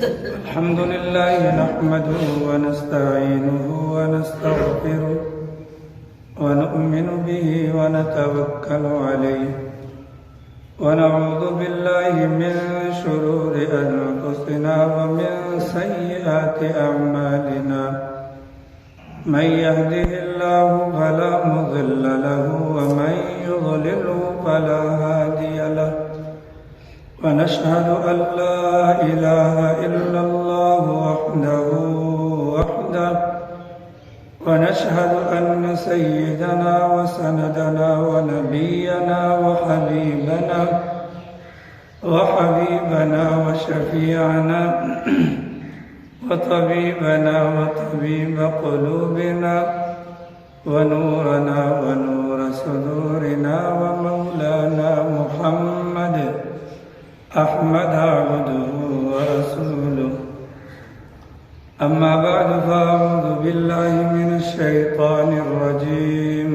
الحمد لله نحمده ونستعينه ونستغفره ونؤمن به ونتوكل عليه ونعوذ بالله من شرور أنفسنا ومن سيئات أعمالنا من يهده الله فلا مضل له ومن يضلله فلا هادي له ونشهد أن لا إله إلا الله وحده ونشهد أن سيدنا وسندنا ونبينا وحبيبنا وشفيعنا وطبيبنا وطبيب قلوبنا ونورنا ونور صدورنا ومولانا محمد أحمد عبده ورسوله أما بعد فأعوذ بالله من الشيطان الرجيم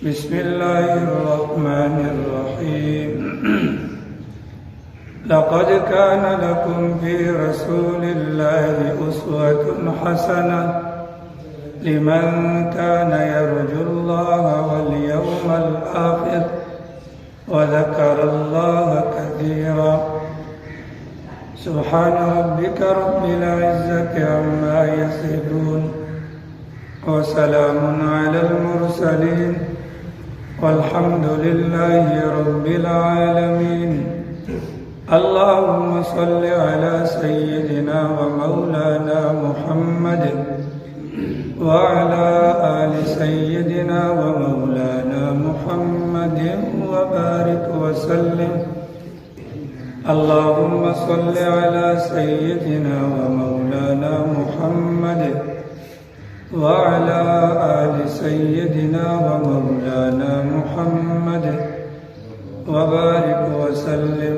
بسم الله الرحمن الرحيم لقد كان لكم في رسول الله أسوة حسنة لمن كان يرجو الله واليوم الآخر وذكر الله كثيرا سبحان ربك رب العزة عما يصفون وسلام على المرسلين والحمد لله رب العالمين اللهم صل على سيدنا ومولانا محمد وعلى آل سيدنا ومولانا محمد وبارك وسلم اللهم صل على سيدنا ومولانا محمد وعلى آل سيدنا ومولانا محمد وبارك وسلم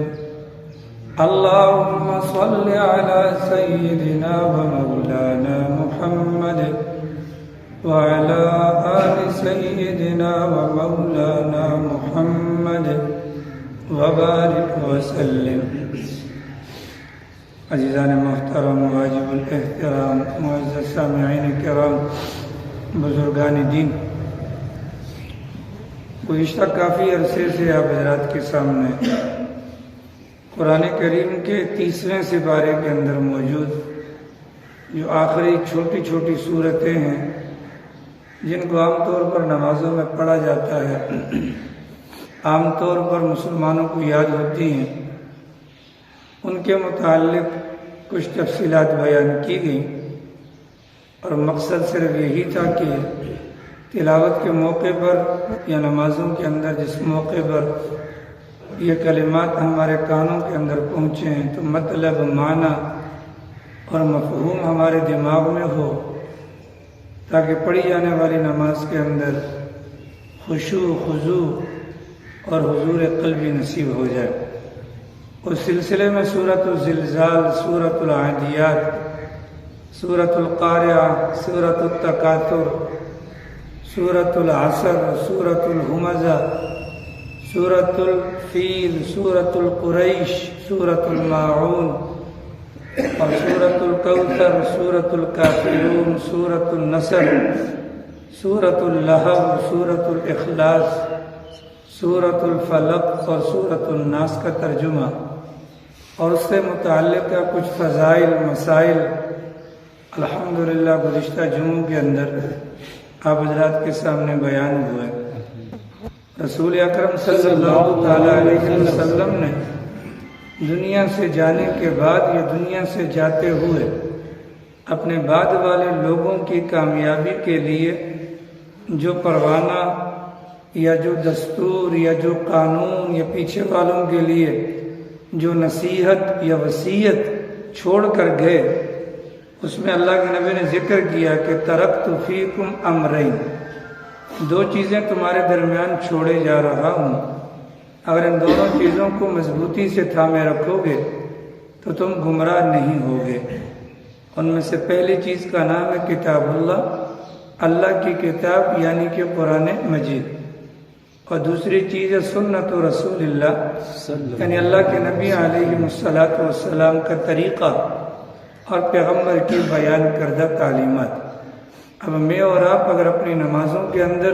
اللهم صل على سيدنا ومولانا محمد وعلى آل سيدنا ومولانا محمد وبارك وسلم عزیزان محترم واجب الاحترام معزز سامعین کرام بزرگان دین، گزشتہ کافی عرصے سے آپ حضرات کے سامنے قرآن کریم کے 30ویں سپارے کے اندر موجود جو آخری چھوٹی چھوٹی صورتیں ہیں جن کو عام طور پر نمازوں میں پڑھا جاتا ہے، عام طور پر مسلمانوں کو یاد ہوتی ہیں، ان کے متعلق کچھ تفصیلات بیان کی گئی، اور مقصد صرف یہی تھا کہ تلاوت کے موقع پر یا نمازوں کے اندر جس موقع پر یہ کلمات ہمارے کانوں کے اندر پہنچے ہیں تو مطلب، معنی اور مفہوم ہمارے دماغ میں ہو، تاکہ پڑھی جانے والی نماز کے اندر خشوع، خضوع اور حضور قلبی نصیب ہو جائے۔ اس سلسلے میں سورۃ الزلزال، سورۃ العادیات، سورۃ القارعہ، سورۃ التکاثر، سورۃ العصر، سورۃ الہمزہ، سورۃ الفیل، سورۃ القریش، سورۃ الماعون اور سورۃ الکوثر، سورۃ الکافرون، سورۃ النصر، سورۃ اللہب، سورۃ الاخلاص، سورۃ الفلق اور سورۃ الناس کا ترجمہ اور اس سے متعلقہ کچھ فضائل، مسائل الحمدللہ گزشتہ جمعوں کے اندر آپ حضرات کے سامنے بیان ہوئے۔ رسول اکرم صلی اللہ تعالیٰ علیہ وسلم نے دنیا سے جانے کے بعد یا دنیا سے جاتے ہوئے اپنے بعد والے لوگوں کی کامیابی کے لیے جو پروانہ یا جو دستور یا جو قانون یا پیچھے والوں کے لیے جو نصیحت یا وصیت چھوڑ کر گئے، اس میں اللہ کے نبی نے ذکر کیا کہ ترکت فیکم امرین، 2 چیزیں تمہارے درمیان چھوڑے جا رہا ہوں، اگر ان دونوں چیزوں کو مضبوطی سے تھامے رکھو گے تو تم گمراہ نہیں ہوگے۔ ان میں سے پہلی چیز کا نام ہے کتاب اللہ، اللہ کی کتاب یعنی کہ قرآن مجید۔ اور دوسری چیز ہے سنت رسول اللہ، یعنی اللہ کے نبی علیہ الصلوۃ والسلام کا طریقہ اور پیغمبر کی بیان کردہ تعلیمات۔ اب میں اور آپ اگر اپنی نمازوں کے اندر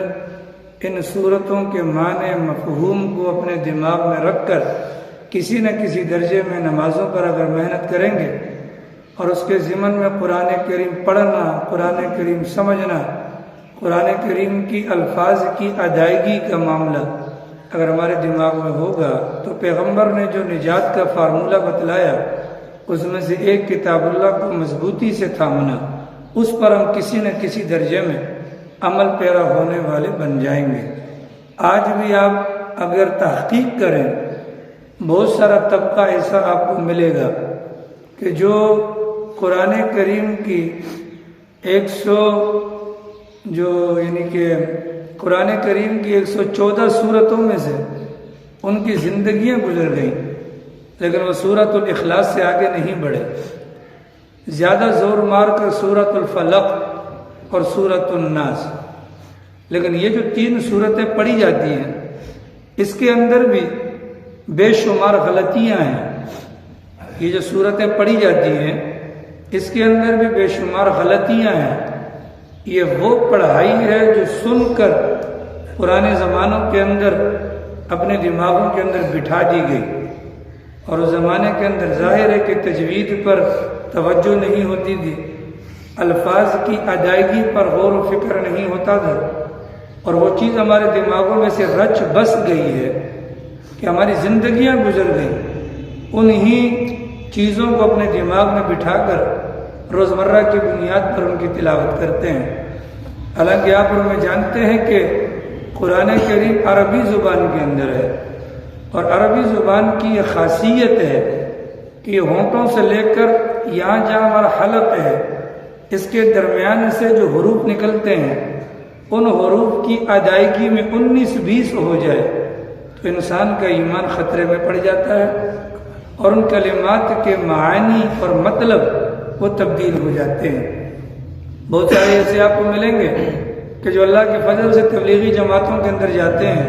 ان صورتوں کے معنی مفہوم کو اپنے دماغ میں رکھ کر کسی نہ کسی درجے میں نمازوں پر اگر محنت کریں گے اور اس کے ضمن میں قرآن کریم پڑھنا، قرآن کریم سمجھنا، قرآن کریم کی الفاظ کی ادائیگی کا معاملہ اگر ہمارے دماغ میں ہوگا تو پیغمبر نے جو نجات کا فارمولہ بتلایا اس میں سے ایک کتاب اللہ کو مضبوطی سے تھامنا، اس پر ہم کسی نہ کسی درجے میں عمل پیرا ہونے والے بن جائیں گے۔ آج بھی آپ اگر تحقیق کریں بہت سارا طبقہ ایسا آپ کو ملے گا کہ جو قرآن کریم کی 114 صورتوں میں سے ان کی زندگیاں گزر گئیں، لیکن وہ سورۃ الاخلاص سے آگے نہیں بڑھے، زیادہ زور مار کر سورۃ الفلق اور سورۃ الناس۔ لیکن یہ جو 3 صورتیں پڑھی جاتی ہیں اس کے اندر بھی بے شمار غلطیاں ہیں۔ یہ جو صورتیں پڑھی جاتی ہیں اس کے اندر بھی بے شمار غلطیاں ہیں۔ یہ وہ پڑھائی ہے جو سن کر پرانے زمانوں کے اندر اپنے دماغوں کے اندر بٹھا دی گئی، اور اس زمانے کے اندر ظاہر ہے کہ تجوید پر توجہ نہیں ہوتی تھی، الفاظ کی ادائیگی پر غور و فکر نہیں ہوتا تھا، اور وہ چیز ہمارے دماغوں میں سے رچ بس گئی ہے کہ ہماری زندگیاں گزر گئیں انہی چیزوں کو اپنے دماغ میں بٹھا کر روزمرہ کی بنیاد پر ان کی تلاوت کرتے ہیں۔ حالانکہ آپ اور میں جانتے ہیں کہ قرآن کریم عربی زبان کے اندر ہے، اور عربی زبان کی یہ خاصیت ہے کہ یہ ہونٹوں سے لے کر یہاں جہاں ہمارا حلق ہے اس کے درمیان سے جو حروف نکلتے ہیں ان حروف کی ادائیگی میں 19-20 ہو جائے تو انسان کا ایمان خطرے میں پڑ جاتا ہے، اور ان کلمات کے معانی اور مطلب وہ تبدیل ہو جاتے ہیں۔ بہت سارے ایسے آپ کو ملیں گے کہ جو اللہ کے فضل سے تبلیغی جماعتوں کے اندر جاتے ہیں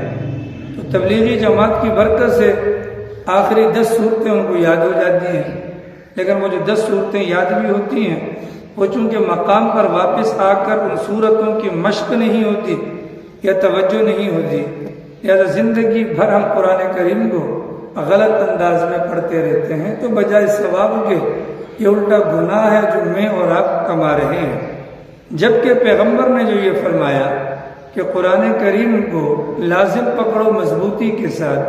تو تبلیغی جماعت کی برکت سے آخری 10 صورتیں ان کو یاد ہو جاتی ہیں، لیکن وہ جو 10 صورتیں یاد بھی ہوتی ہیں وہ چونکہ مقام پر واپس آ کر ان صورتوں کی مشق نہیں ہوتی یا توجہ نہیں ہوتی، لہذا زندگی بھر ہم قرآن کریم کو غلط انداز میں پڑھتے رہتے ہیں، تو بجائے ثواب کے یہ الٹا گناہ ہے جو میں اور آپ کما رہے ہیں۔ جبکہ پیغمبر نے جو یہ فرمایا کہ قرآن کریم کو لازم پکڑو مضبوطی کے ساتھ،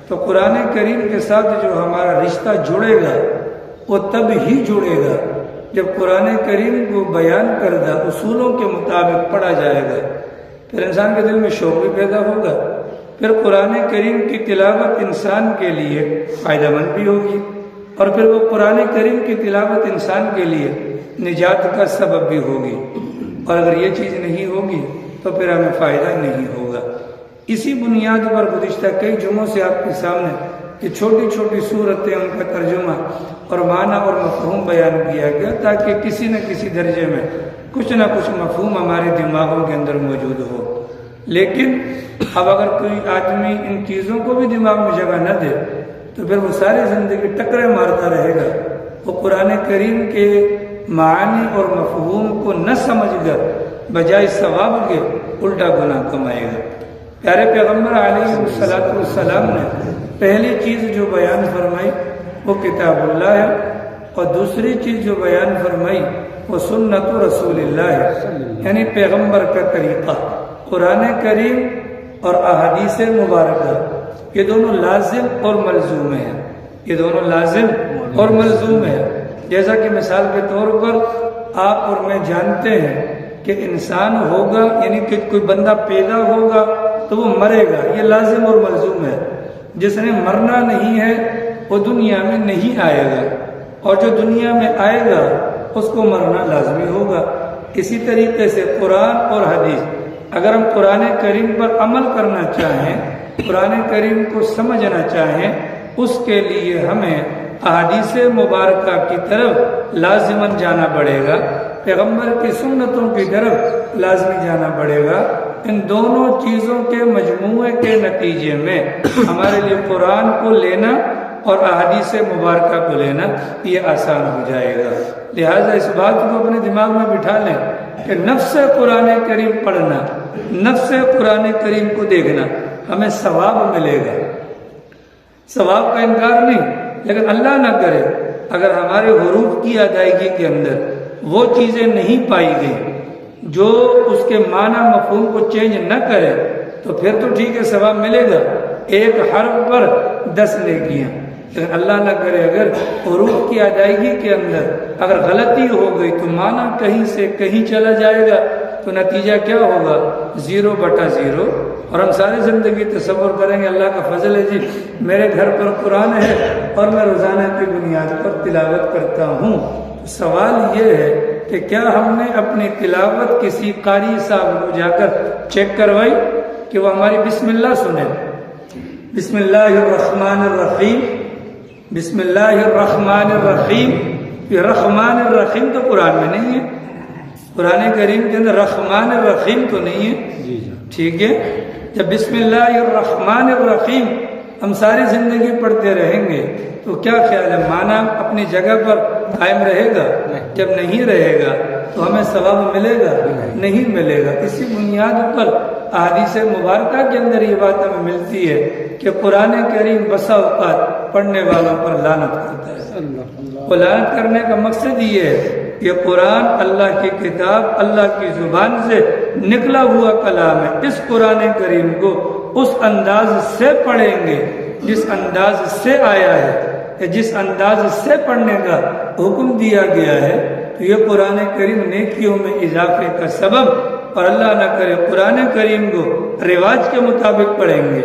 تو قرآن کریم کے ساتھ جو ہمارا رشتہ جڑے گا وہ تب ہی جڑے گا جب قرآن کریم کو بیان کردہ اصولوں کے مطابق پڑھا جائے گا، پھر انسان کے دل میں شوق بھی پیدا ہوگا، پھر قرآن کریم کی تلاوت انسان کے لیے فائدہ مند بھی ہوگی، اور پھر وہ قرآن کریم کی تلاوت انسان کے لیے نجات کا سبب بھی ہوگی، اور اگر یہ چیز نہیں ہوگی تو پھر ہمیں فائدہ نہیں ہوگا۔ اسی بنیاد پر گزشتہ کئی جمعوں سے آپ کے سامنے کہ چھوٹی چھوٹی صورتیں ان کا ترجمہ اور معنی اور مفہوم بیان کیا گیا تاکہ کسی نہ کسی درجے میں کچھ نہ کچھ مفہوم ہمارے دماغوں کے اندر موجود ہو۔ لیکن اب اگر کوئی آدمی ان چیزوں کو بھی دماغ میں جگہ نہ دے تو پھر وہ ساری زندگی ٹکرے مارتا رہے گا، وہ قرآن کریم کے معانی اور مفہوم کو نہ سمجھ کر بجائے ثواب کے الٹا گناہ کمائے گا۔ پیارے پیغمبر علیہ السلام نے پہلی چیز جو بیان فرمائی وہ کتاب اللہ ہے، اور دوسری چیز جو بیان فرمائی وہ سنت رسول اللہ ہے، یعنی پیغمبر کا طریقہ۔ قرآن کریم اور احادیث مبارکہ یہ دونوں لازم اور ملزوم ہیں، یہ دونوں لازم اور ملزوم ہیں۔ جیسا کہ مثال کے طور پر آپ اور میں جانتے ہیں کہ انسان ہوگا، یعنی کہ کوئی بندہ پیدا ہوگا تو وہ مرے گا، یہ لازم اور ملزوم ہے۔ جس نے مرنا نہیں ہے وہ دنیا میں نہیں آئے گا، اور جو دنیا میں آئے گا اس کو مرنا لازمی ہوگا۔ اسی طریقے سے قرآن اور حدیث، اگر ہم قرآن کریم پر عمل کرنا چاہیں، قرآن کریم کو سمجھنا چاہیں، اس کے لیے ہمیں احادیث مبارکہ کی طرف لازماً جانا پڑے گا، پیغمبر کی سنتوں کی طرف لازمی جانا پڑے گا، ان دونوں چیزوں کے مجموعے کے نتیجے میں ہمارے لیے قرآن کو لینا اور احادیث مبارکہ کو لینا یہ آسان ہو جائے گا۔ لہٰذا اس بات کو اپنے دماغ میں بٹھا لیں کہ نفس قرآن کریم پڑھنا، نفس قرآن کریم کو دیکھنا ہمیں ثواب ملے گا، ثواب کا انکار نہیں، لیکن اللہ نہ کرے اگر ہمارے حروف کی ادائیگی کے اندر وہ چیزیں نہیں پائی گئی جو اس کے معنی مفہوم کو چینج نہ کرے تو پھر تو ٹھیک ہے ثواب ملے گا، ایک حرف پر 10 نیکیاں، لیکن اللہ نہ کرے اگر حروف کی ادائیگی کے اندر اگر غلطی ہو گئی تو معنی کہیں سے کہیں چلا جائے گا تو نتیجہ کیا ہوگا؟ 0/0۔ اور ہم ساری زندگی تصور کریں گے اللہ کا فضل ہے جی میرے گھر پر قرآن ہے اور میں روزانہ کی بنیاد پر تلاوت کرتا ہوں۔ سوال یہ ہے کہ کیا ہم نے اپنی تلاوت کسی قاری صاحب کو جا کر چیک کروائی کہ وہ ہماری بسم اللہ سنیں؟ بسم اللہ الرحمن الرحیم، بسم اللہ الرحمن الرحیم، یہ رحمان الرحیم تو قرآن میں نہیں ہے، قرآن کریم کے اندر رحمان الرحیم تو نہیں ہے، ٹھیک ہے؟ جب بسم اللہ الرحمن الرحیم ہم ساری زندگی پڑھتے رہیں گے تو کیا خیال ہے معنی اپنی جگہ پر قائم رہے گا؟ جب نہیں رہے گا تو ہمیں ثواب ملے گا؟ نہیں ملے گا۔ اسی بنیاد پر احادیث مبارکہ کے اندر یہ بات ہمیں ملتی ہے کہ قرآن کریم بسا اوقات پڑھنے والوں پر لعنت کرتا ہے۔ وہ لعنت کرنے کا مقصد یہ ہے کہ قرآن اللہ کی کتاب، اللہ کی زبان سے نکلا ہوا کلام ہے، اس قرآن کریم کو اس انداز سے پڑھیں گے جس انداز سے آیا ہے، جس انداز سے پڑھنے کا حکم دیا گیا ہے، تو یہ قرآن کریم نیکیوں میں اضافے کا سبب، اور اللہ نہ کرے قرآن کریم کو رواج کے مطابق پڑھیں گے،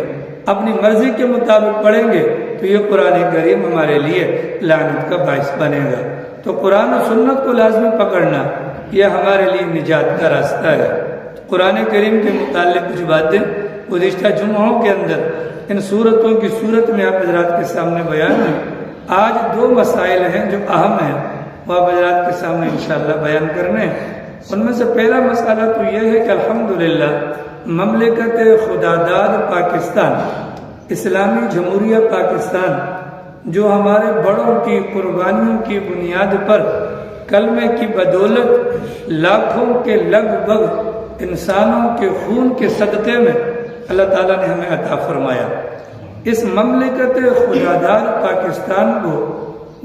اپنی مرضی کے مطابق پڑھیں گے تو یہ قرآن کریم ہمارے لیے لعنت کا باعث بنے گا۔ تو قرآن و سنت کو لازمی پکڑنا یہ ہمارے لیے نجات کا راستہ ہے۔ قرآن کریم کے متعلق کچھ باتیں گزشتہ جمعوں کے اندر ان صورتوں کی صورت میں آپ حضرات کے سامنے بیان ہیں۔ آج 2 مسائل ہیں جو اہم ہیں، وہ آپ حضرات کے سامنے انشاءاللہ بیان کرنے ہیں۔ ان میں سے پہلا مسئلہ تو یہ ہے کہ الحمدللہ مملکت خداداد پاکستان، اسلامی جمہوریہ پاکستان، جو ہمارے بڑوں کی قربانیوں کی بنیاد پر کلمے کی بدولت لاکھوں کے لگ بھگ انسانوں کے خون کے صدقے میں اللہ تعالیٰ نے ہمیں عطا فرمایا، اس مملکت خداداد پاکستان کو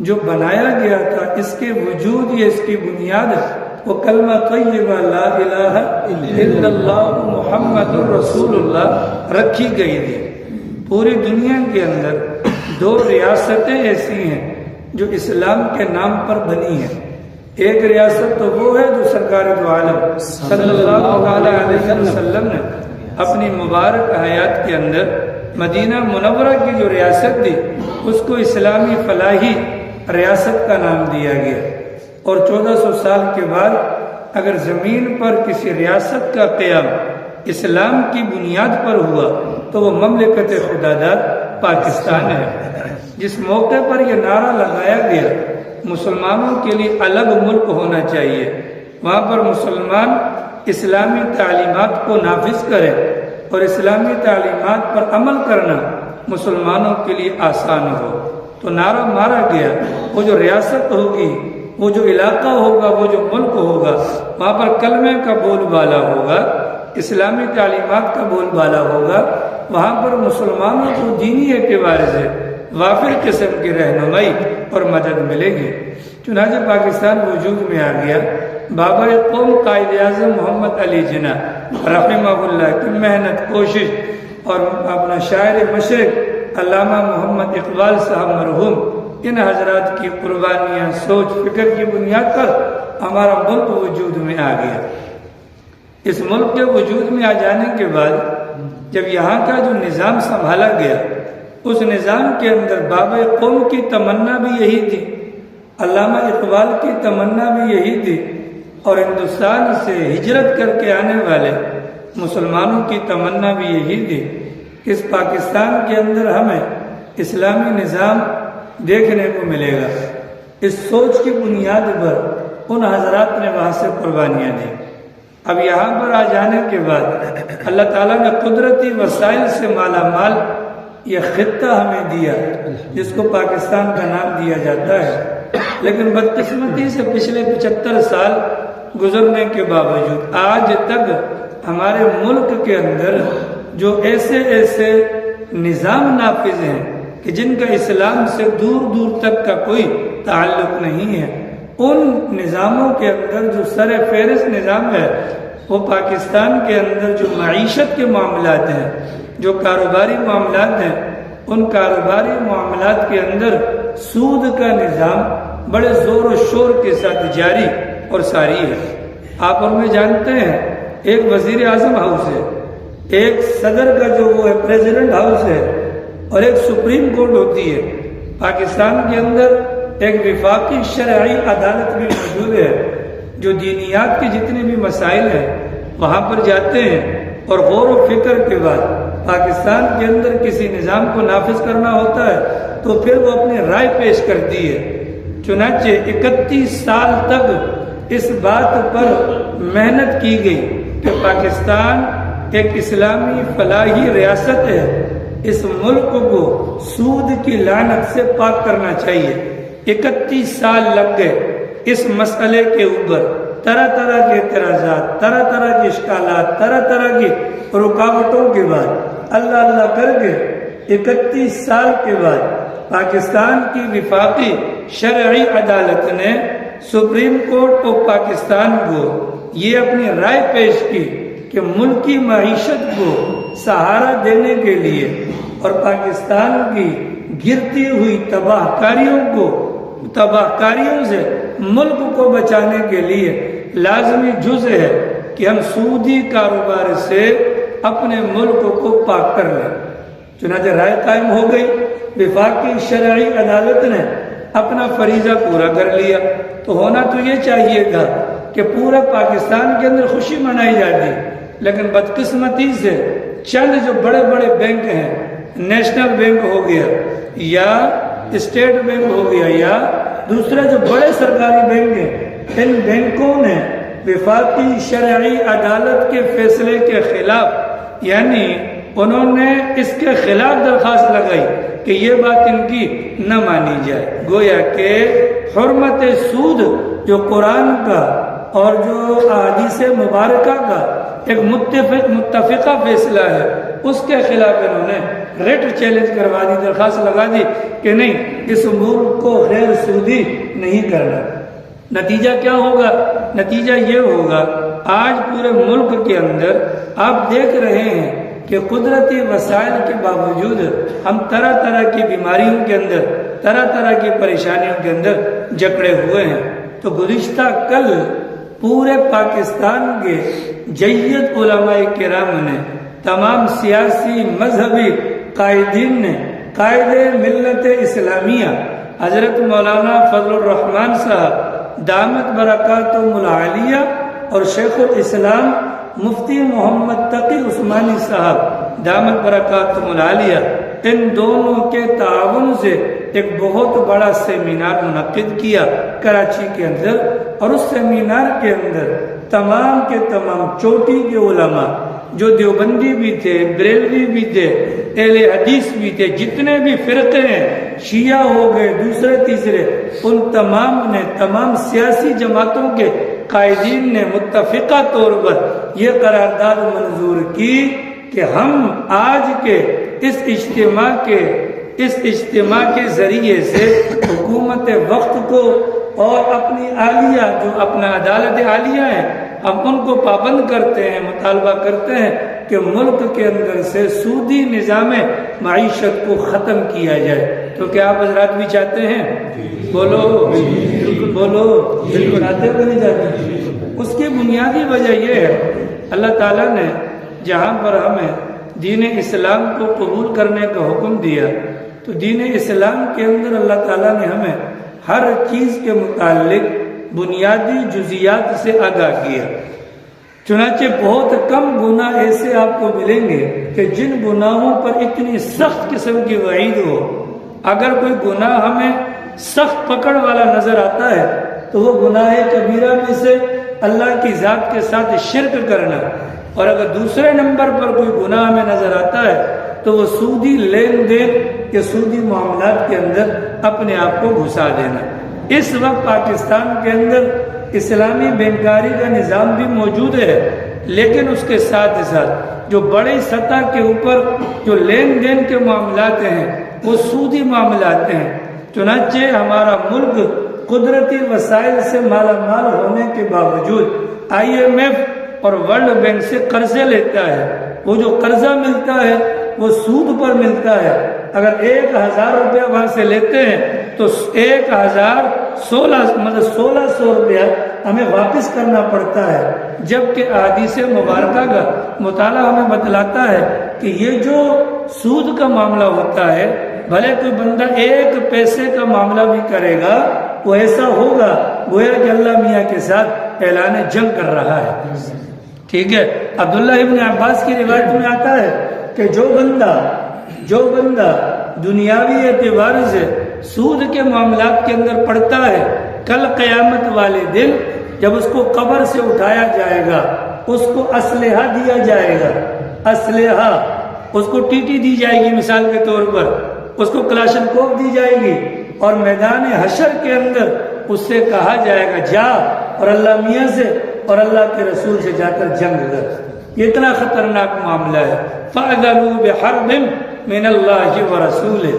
جو بنایا گیا تھا، اس کے وجود یہ اس کی بنیاد وہ کلمہ طیبہ لا الہ الا اللہ محمد الرسول اللہ رکھی گئی تھی۔ پوری دنیا کے اندر 2 ریاستیں ایسی ہیں جو اسلام کے نام پر بنی ہیں۔ ایک ریاست تو وہ ہے جو سرکار دو عالم صلی اللہ علیہ وسلم نے اپنی مبارک حیات کے اندر مدینہ منورہ کی جو ریاست دی اس کو اسلامی فلاحی ریاست کا نام دیا گیا، اور 1400 سال کے بعد اگر زمین پر کسی ریاست کا قیام اسلام کی بنیاد پر ہوا تو وہ مملکت خداداد پاکستان ہے۔ جس موقع پر یہ نعرہ لگایا گیا مسلمانوں کے لیے الگ ملک ہونا چاہیے، وہاں پر مسلمان اسلامی تعلیمات کو نافذ کرے اور اسلامی تعلیمات پر عمل کرنا مسلمانوں کے لیے آسان ہو، تو نعرہ مارا گیا وہ جو ریاست ہوگی، وہ جو علاقہ ہوگا، وہ جو ملک ہوگا، وہاں پر کلمے کا بول بالا ہوگا، اسلامی تعلیمات کا بول بالا ہوگا، وہاں پر مسلمانوں کو دینی اعتبار سے وافر قسم کی رہنمائی اور مدد ملے گی۔ چنانچہ پاکستان وجود میں آ گیا۔ بابا قوم قائد اعظم محمد علی جناح رحمہ اللہ کی محنت، کوشش، اور اپنا شاعر مشرق علامہ محمد اقبال صاحب مرحوم، ان حضرات کی قربانیاں، سوچ، فکر کی بنیاد پر ہمارا ملک وجود میں آ گیا۔ اس ملک کے وجود میں آ جانے کے بعد جب یہاں کا جو نظام سنبھالا گیا، اس نظام کے اندر بابا قوم کی تمنا بھی یہی تھی، علامہ اقبال کی تمنا بھی یہی تھی، اور ہندوستان سے ہجرت کر کے آنے والے مسلمانوں کی تمنا بھی یہی تھی کہ اس پاکستان کے اندر ہمیں اسلامی نظام دیکھنے کو ملے گا۔ اس سوچ کی بنیاد پر ان حضرات نے وہاں سے قربانیاں دی۔ اب یہاں پر آ جانے کے بعد اللہ تعالیٰ نے قدرتی وسائل سے مالا مال یہ خطہ ہمیں دیا جس کو پاکستان کا نام دیا جاتا ہے، لیکن بدقسمتی سے پچھلے 75 سال گزرنے کے باوجود آج تک ہمارے ملک کے اندر جو ایسے نظام نافذ ہیں کہ جن کا اسلام سے دور دور تک کا کوئی تعلق نہیں ہے، ان نظاموں کے اندر جو سر فہرست نظام ہے وہ پاکستان کے اندر جو معیشت کے معاملات ہیں، جو کاروباری معاملات ہیں، ان کاروباری معاملات کے اندر سود کا نظام بڑے زور و شور کے ساتھ جاری اور ساری ہے۔ آپ اور میں جانتے ہیں ایک وزیر اعظم ہاؤس ہے، ایک صدر کا جو وہ ہے پریزیڈنٹ ہاؤس ہے، اور ایک سپریم کورٹ ہوتی ہے۔ پاکستان کے اندر ایک وفاقی شرعی عدالت بھی موجود ہے جو دینیات کے جتنے بھی مسائل ہیں وہاں پر جاتے ہیں اور غور و فکر کے بعد پاکستان کے اندر کسی نظام کو نافذ کرنا ہوتا ہے تو پھر وہ اپنی رائے پیش کرتی ہے۔ چنانچہ 31 سال تک اس بات پر محنت کی گئی کہ پاکستان ایک اسلامی فلاحی ریاست ہے، اس ملک کو سود کی لعنت سے پاک کرنا چاہیے۔ 31 سال لگ گئے اس مسئلے کے اوپر، طرح طرح کے اعتراضات، طرح طرح کے اشکالات، طرح طرح کی رکاوٹوں کے بعد اللہ اللہ کر کے 31 سال کے بعد پاکستان کی وفاقی شرعی عدالت نے سپریم کورٹ آف پاکستان کو یہ اپنی رائے پیش کی کہ ملکی معیشت کو سہارا دینے کے لیے اور پاکستان کی گرتی ہوئی تباہ کاریوں سے ملک کو بچانے کے لیے لازمی جز ہے کہ ہم سودی کاروبار سے اپنے ملک کو پاک کر لیں۔ چنانچہ رائے قائم ہو گئی، وفاقی شرعی عدالت نے اپنا فریضہ پورا کر لیا۔ تو ہونا تو یہ چاہیے تھا کہ پورا پاکستان کے اندر خوشی منائی جاتی، لیکن بدقسمتی سے چند جو بڑے بڑے بینک ہیں، نیشنل بینک ہو گیا یا اسٹیٹ بینک ہو گیا یا دوسرے جو بڑے سرکاری بینک ہیں، ان بینکوں نے وفاقی شرعی عدالت کے فیصلے کے خلاف، یعنی انہوں نے اس کے خلاف درخواست لگائی کہ یہ بات ان کی نہ مانی جائے۔ گویا کہ حرمت سود جو قرآن کا اور جو احادیث مبارکہ کا ایک متفقہ فیصلہ ہے، اس کے خلاف انہوں نے ریٹ چیلنج کروا دی، درخواست لگا دی کہ نہیں، اس ملک کو غیر سودی نہیں کرنا۔ نتیجہ کیا ہوگا؟ نتیجہ یہ ہوگا آج پورے ملک کے اندر آپ دیکھ رہے ہیں کہ قدرتی وسائل کے باوجود ہم طرح طرح کی بیماریوں کے اندر، طرح طرح کی پریشانیوں کے اندر جکڑے ہوئے ہیں۔ تو گزشتہ کل پورے پاکستان کے جید علماء کرام نے، تمام سیاسی مذہبی قائدین نے، قائد ملت اسلامیہ حضرت مولانا فضل الرحمان صاحب دامت برکاتہم العالیہ اور شیخ الاسلام مفتی محمد تقی عثمانی صاحب دامت برکاتہم العالیہ، ان دونوں کے تعاون سے ایک بہت بڑا سیمینار منعقد کیا کراچی کے اندر، اور اس سیمینار کے اندر تمام کے تمام چوٹی کے علماء جو دیوبندی بھی تھے، بریلوی بھی تھے، اہل حدیث بھی تھے، جتنے بھی فرقے ہیں، شیعہ ہو گئے، دوسرے تیسرے، ان تمام نے، تمام سیاسی جماعتوں کے قائدین نے متفقہ طور پر یہ قرارداد منظور کی کہ ہم آج کے اس اجتماع کے ذریعے سے حکومت وقت کو اور اپنی عالیہ جو اپنا عدالت عالیہ ہے، ہم ان کو پابند کرتے ہیں، مطالبہ کرتے ہیں کہ ملک کے اندر سے سودی نظام معیشت کو ختم کیا جائے۔ تو کیا آپ حضرات بھی چاہتے ہیں؟ بولو بولو، چاہتے ہو نہیں چاہتے؟ اس کی بنیادی وجہ یہ ہے اللہ تعالیٰ نے جہاں پر ہمیں دین اسلام کو قبول کرنے کا حکم دیا، تو دین اسلام کے اندر اللہ تعالیٰ نے ہمیں ہر چیز کے متعلق بنیادی جزیات سے آگاہ کیا۔ چنانچہ بہت کم گناہ ایسے آپ کو ملیں گے کہ جن گناہوں پر اتنی سخت قسم کی وعید ہو۔ اگر کوئی گناہ ہمیں سخت پکڑ والا نظر آتا ہے تو وہ گناہ کبیرہ میں سے اللہ کی ذات کے ساتھ شرک کرنا، اور اگر دوسرے نمبر پر کوئی گناہ ہمیں نظر آتا ہے تو وہ سودی لین دین کے سودی معاملات کے اندر اپنے آپ کو گھسا دینا۔ اس وقت پاکستان کے اندر اسلامی بینکاری کا نظام بھی موجود ہے، لیکن اس کے ساتھ ساتھ جو بڑی سطح کے اوپر جو لین دین کے معاملات ہیں وہ سودی معاملات ہیں۔ چنانچہ ہمارا ملک قدرتی وسائل سے مالا مال ہونے کے باوجود IMF اور ورلڈ بینک سے قرضے لیتا ہے۔ وہ جو قرضہ ملتا ہے وہ سود پر ملتا ہے۔ اگر 1000 روپیہ وہاں سے لیتے ہیں تو 1600 روپیہ ہمیں واپس کرنا پڑتا ہے، جبکہ احادیث مبارکہ کا مطالعہ ہمیں بتلاتا ہے کہ یہ جو سود کا معاملہ ہوتا ہے، بھلے کوئی بندہ 1 پیسے کا معاملہ بھی کرے گا وہ ایسا ہوگا گویا کہ اللہ میاں کے ساتھ اعلان جنگ کر رہا ہے۔ ٹھیک ہے، عبداللہ ابن عباس کی روایت میں آتا ہے کہ جو بندہ دنیاوی اعتبار سے سود کے معاملات کے اندر پڑتا ہے، کل قیامت والے دن جب اس کو قبر سے اٹھایا جائے گا، اس کو اسلحہ دیا جائے گا، اسلحہ اس کو ٹیٹی دی جائے گی مثال کے طور پر، اس کو کلاشنکوف دی جائے گی، اور میدان حشر کے اندر اس سے کہا جائے گا جا اور اللہ میاں سے اور اللہ کے رسول سے جا کر جنگ کر۔ یہ اتنا خطرناک معاملہ ہے۔ فَأَذَنُوا بِحَرْبٍ مِّنَ اللَّهِ وَرَسُولِهِ،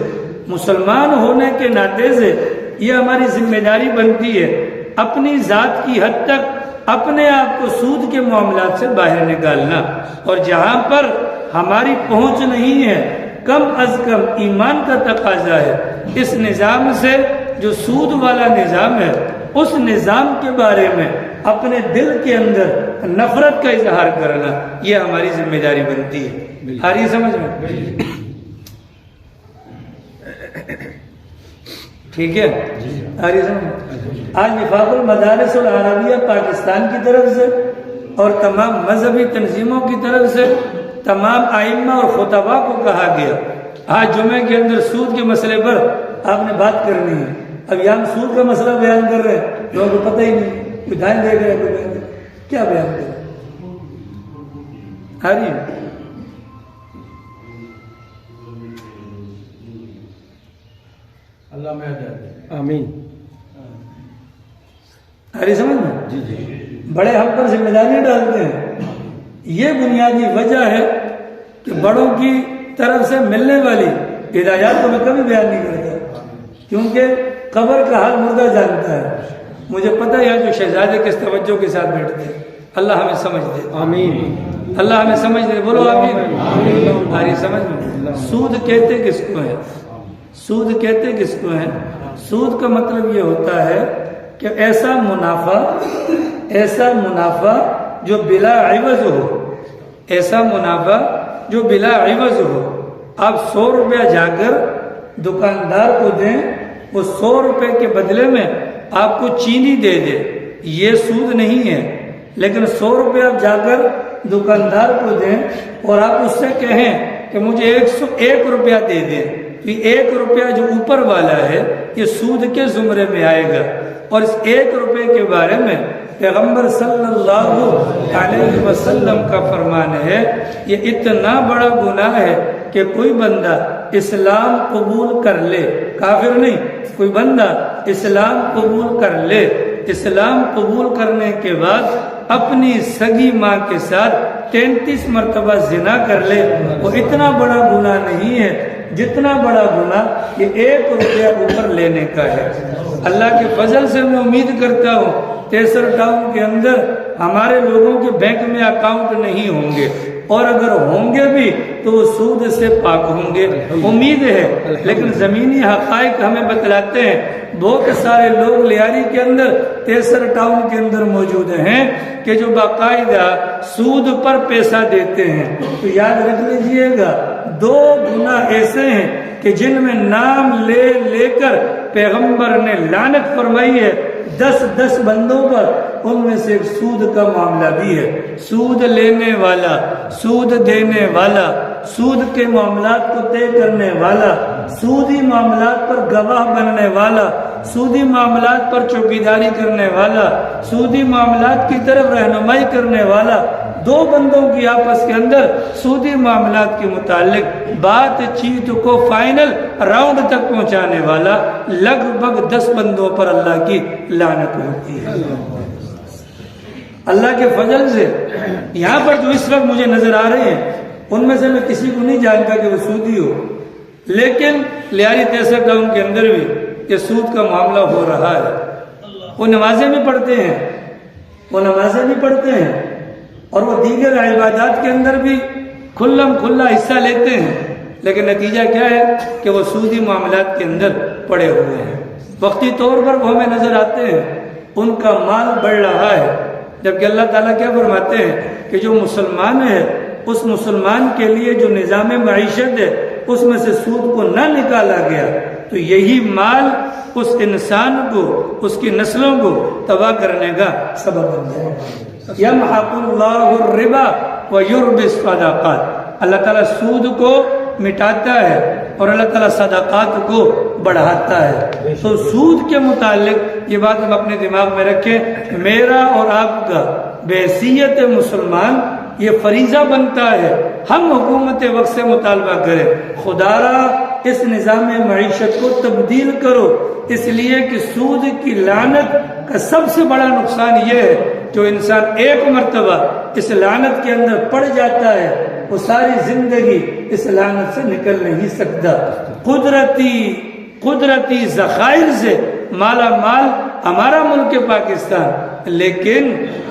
مسلمان ہونے کے ناطے سے یہ ہماری ذمہ داری بنتی ہے اپنی ذات کی حد تک اپنے آپ کو سود کے معاملات سے باہر نکالنا، اور جہاں پر ہماری پہنچ نہیں ہے کم از کم ایمان کا تقاضا ہے اس نظام سے، جو سود والا نظام ہے اس نظام کے بارے میں اپنے دل کے اندر نفرت کا اظہار کرنا، یہ ہماری ذمہ داری بنتی ہے۔ آ رہی سمجھ میں؟ ٹھیک ہے، آ رہی سمجھ میں؟ آج وفاق المدارس العربیہ پاکستان کی طرف سے اور تمام مذہبی تنظیموں کی طرف سے تمام ائمہ اور خطباء کو کہا گیا آج جمعے کے اندر سود کے مسئلے پر آپ نے بات کرنی ہے۔ اب یہاں سود کا مسئلہ بیان کر رہے ہیں، لوگوں کو پتہ ہی نہیں، کوئی دھیان دیکھ رہے ہیں، کوئی کیا بیان کر رہے ہیں۔ آ رہی ہے؟ اللہ میں آمین۔ آ رہی سمجھ میں؟ جی جی، بڑے ہم پر ذمہ داریاں ڈالتے ہیں۔ یہ بنیادی وجہ ہے کہ بڑوں کی طرف سے ملنے والی ہدایات کو میں کبھی بیان نہیں کرتا، کیونکہ قبر کا حال مردہ جانتا ہے۔ مجھے پتہ ہے جو شہزادے کس توجہ کے ساتھ بیٹھتے ہیں۔ اللہ ہمیں سمجھ دے، آمین۔ اللہ ہمیں سمجھ دے، بولو آمین۔ آ رہی سمجھ میں؟ سود کہتے کس کو ہے؟ سود کہتے کس کو ہے؟ سود کا مطلب یہ ہوتا ہے کہ ایسا منافع جو بلا عوض ہو، ایسا منافع جو بلا عوض ہو۔ آپ 100 روپیہ جا کر دکاندار کو دیں، وہ 100 روپے کے بدلے میں آپ کو چینی دے دے، یہ سود نہیں ہے۔ لیکن 100 روپے آپ جا کر دکاندار کو دیں اور آپ اس سے کہیں کہ مجھے 101 روپیہ دے دیں، تو یہ 1 روپیہ جو اوپر والا ہے یہ سود کے زمرے میں آئے گا۔ اور اس 1 روپے کے بارے میں پیغمبر صلی اللہ علیہ وسلم کا فرمان ہے، یہ اتنا بڑا گناہ ہے کہ کوئی بندہ اسلام قبول کر لے، کافر نہیں، کوئی بندہ اسلام قبول کر لے، اسلام قبول کرنے کے بعد اپنی سگی ماں کے ساتھ 33 مرتبہ زنا کر لے، وہ اتنا بڑا گناہ نہیں ہے جتنا بڑا گناہ یہ 1 روپیہ اوپر لینے کا ہے۔ اللہ کے فضل سے میں امید کرتا ہوں 63 ٹاؤن کے اندر ہمارے لوگوں کے بینک میں اکاؤنٹ نہیں ہوں گے، اور اگر ہوں گے بھی تو وہ سود سے پاک ہوں گے، امید ہے۔ لیکن زمینی حقائق ہمیں بتلاتے ہیں بہت سارے لوگ لیاری کے اندر 63 ٹاؤن کے اندر موجود ہیں کہ جو باقاعدہ سود پر پیسہ دیتے ہیں۔ تو یاد رکھ لیجئے گا 2 گناہ ایسے ہیں کہ جن میں نام لے لے کر پیغمبر نے لعنت فرمائی ہے 10 بندوں پر، ان میں سے ایک سود کا معاملہ بھی ہے۔ سود لینے والا، سود دینے والا، سود کے معاملات کو طے کرنے والا، سودی معاملات پر گواہ بننے والا، سودی معاملات پر چوکیداری کرنے والا، سودی معاملات کی طرف رہنمائی کرنے والا، دو بندوں کی آپس کے اندر سودی معاملات کے متعلق بات چیت کو فائنل راؤنڈ تک پہنچانے والا لگ بھگ 10 بندوں پر اللہ کی لعنت ہوتی ہے۔ اللہ کے فضل سے یہاں پر جو اس وقت مجھے نظر آ رہے ہیں ان میں سے میں کسی کو نہیں جانتا کہ وہ سودی ہو، لیکن لیاری تیسر کا ان کے اندر بھی یہ سود کا معاملہ ہو رہا ہے۔ وہ نمازیں بھی پڑھتے ہیں اور وہ دیگر عبادات کے اندر بھی کھلم کھلا حصہ لیتے ہیں، لیکن نتیجہ کیا ہے کہ وہ سودی معاملات کے اندر پڑے ہوئے ہیں۔ وقتی طور پر وہ ہمیں نظر آتے ہیں، ان کا مال بڑھ رہا ہے، جبکہ اللہ تعالیٰ کیا فرماتے ہیں کہ جو مسلمان ہے اس مسلمان کے لیے جو نظام معیشت ہے اس میں سے سود کو نہ نکالا گیا تو یہی مال اس انسان کو، اس کی نسلوں کو تباہ کرنے کا سبب بن جائے۔ یمحق اللہ الربا ویربی الصدقات، اللہ تعالیٰ سود کو مٹاتا ہے اور اللہ تعالیٰ صدقات کو بڑھاتا ہے۔ تو سود کے متعلق یہ بات ہم اپنے دماغ میں رکھیں، میرا اور آپ کا بحیثیت مسلمان یہ فریضہ بنتا ہے ہم حکومت وقت سے مطالبہ کریں، خدا را اس نظام معیشت کو تبدیل کرو، اس لیے کہ سود کی لعنت کا سب سے بڑا نقصان یہ ہے جو انسان ایک مرتبہ اس لعنت کے اندر پڑ جاتا ہے وہ ساری زندگی اس لعنت سے نکل نہیں سکتا۔ قدرتی ذخائر سے مالا مال ہمارا ملک پاکستان، لیکن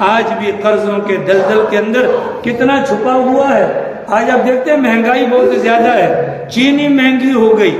آج بھی قرضوں کے دلدل کے اندر کتنا چھپا ہوا ہے۔ آج آپ دیکھتے ہیں مہنگائی بہت زیادہ ہے، چینی مہنگی ہو گئی،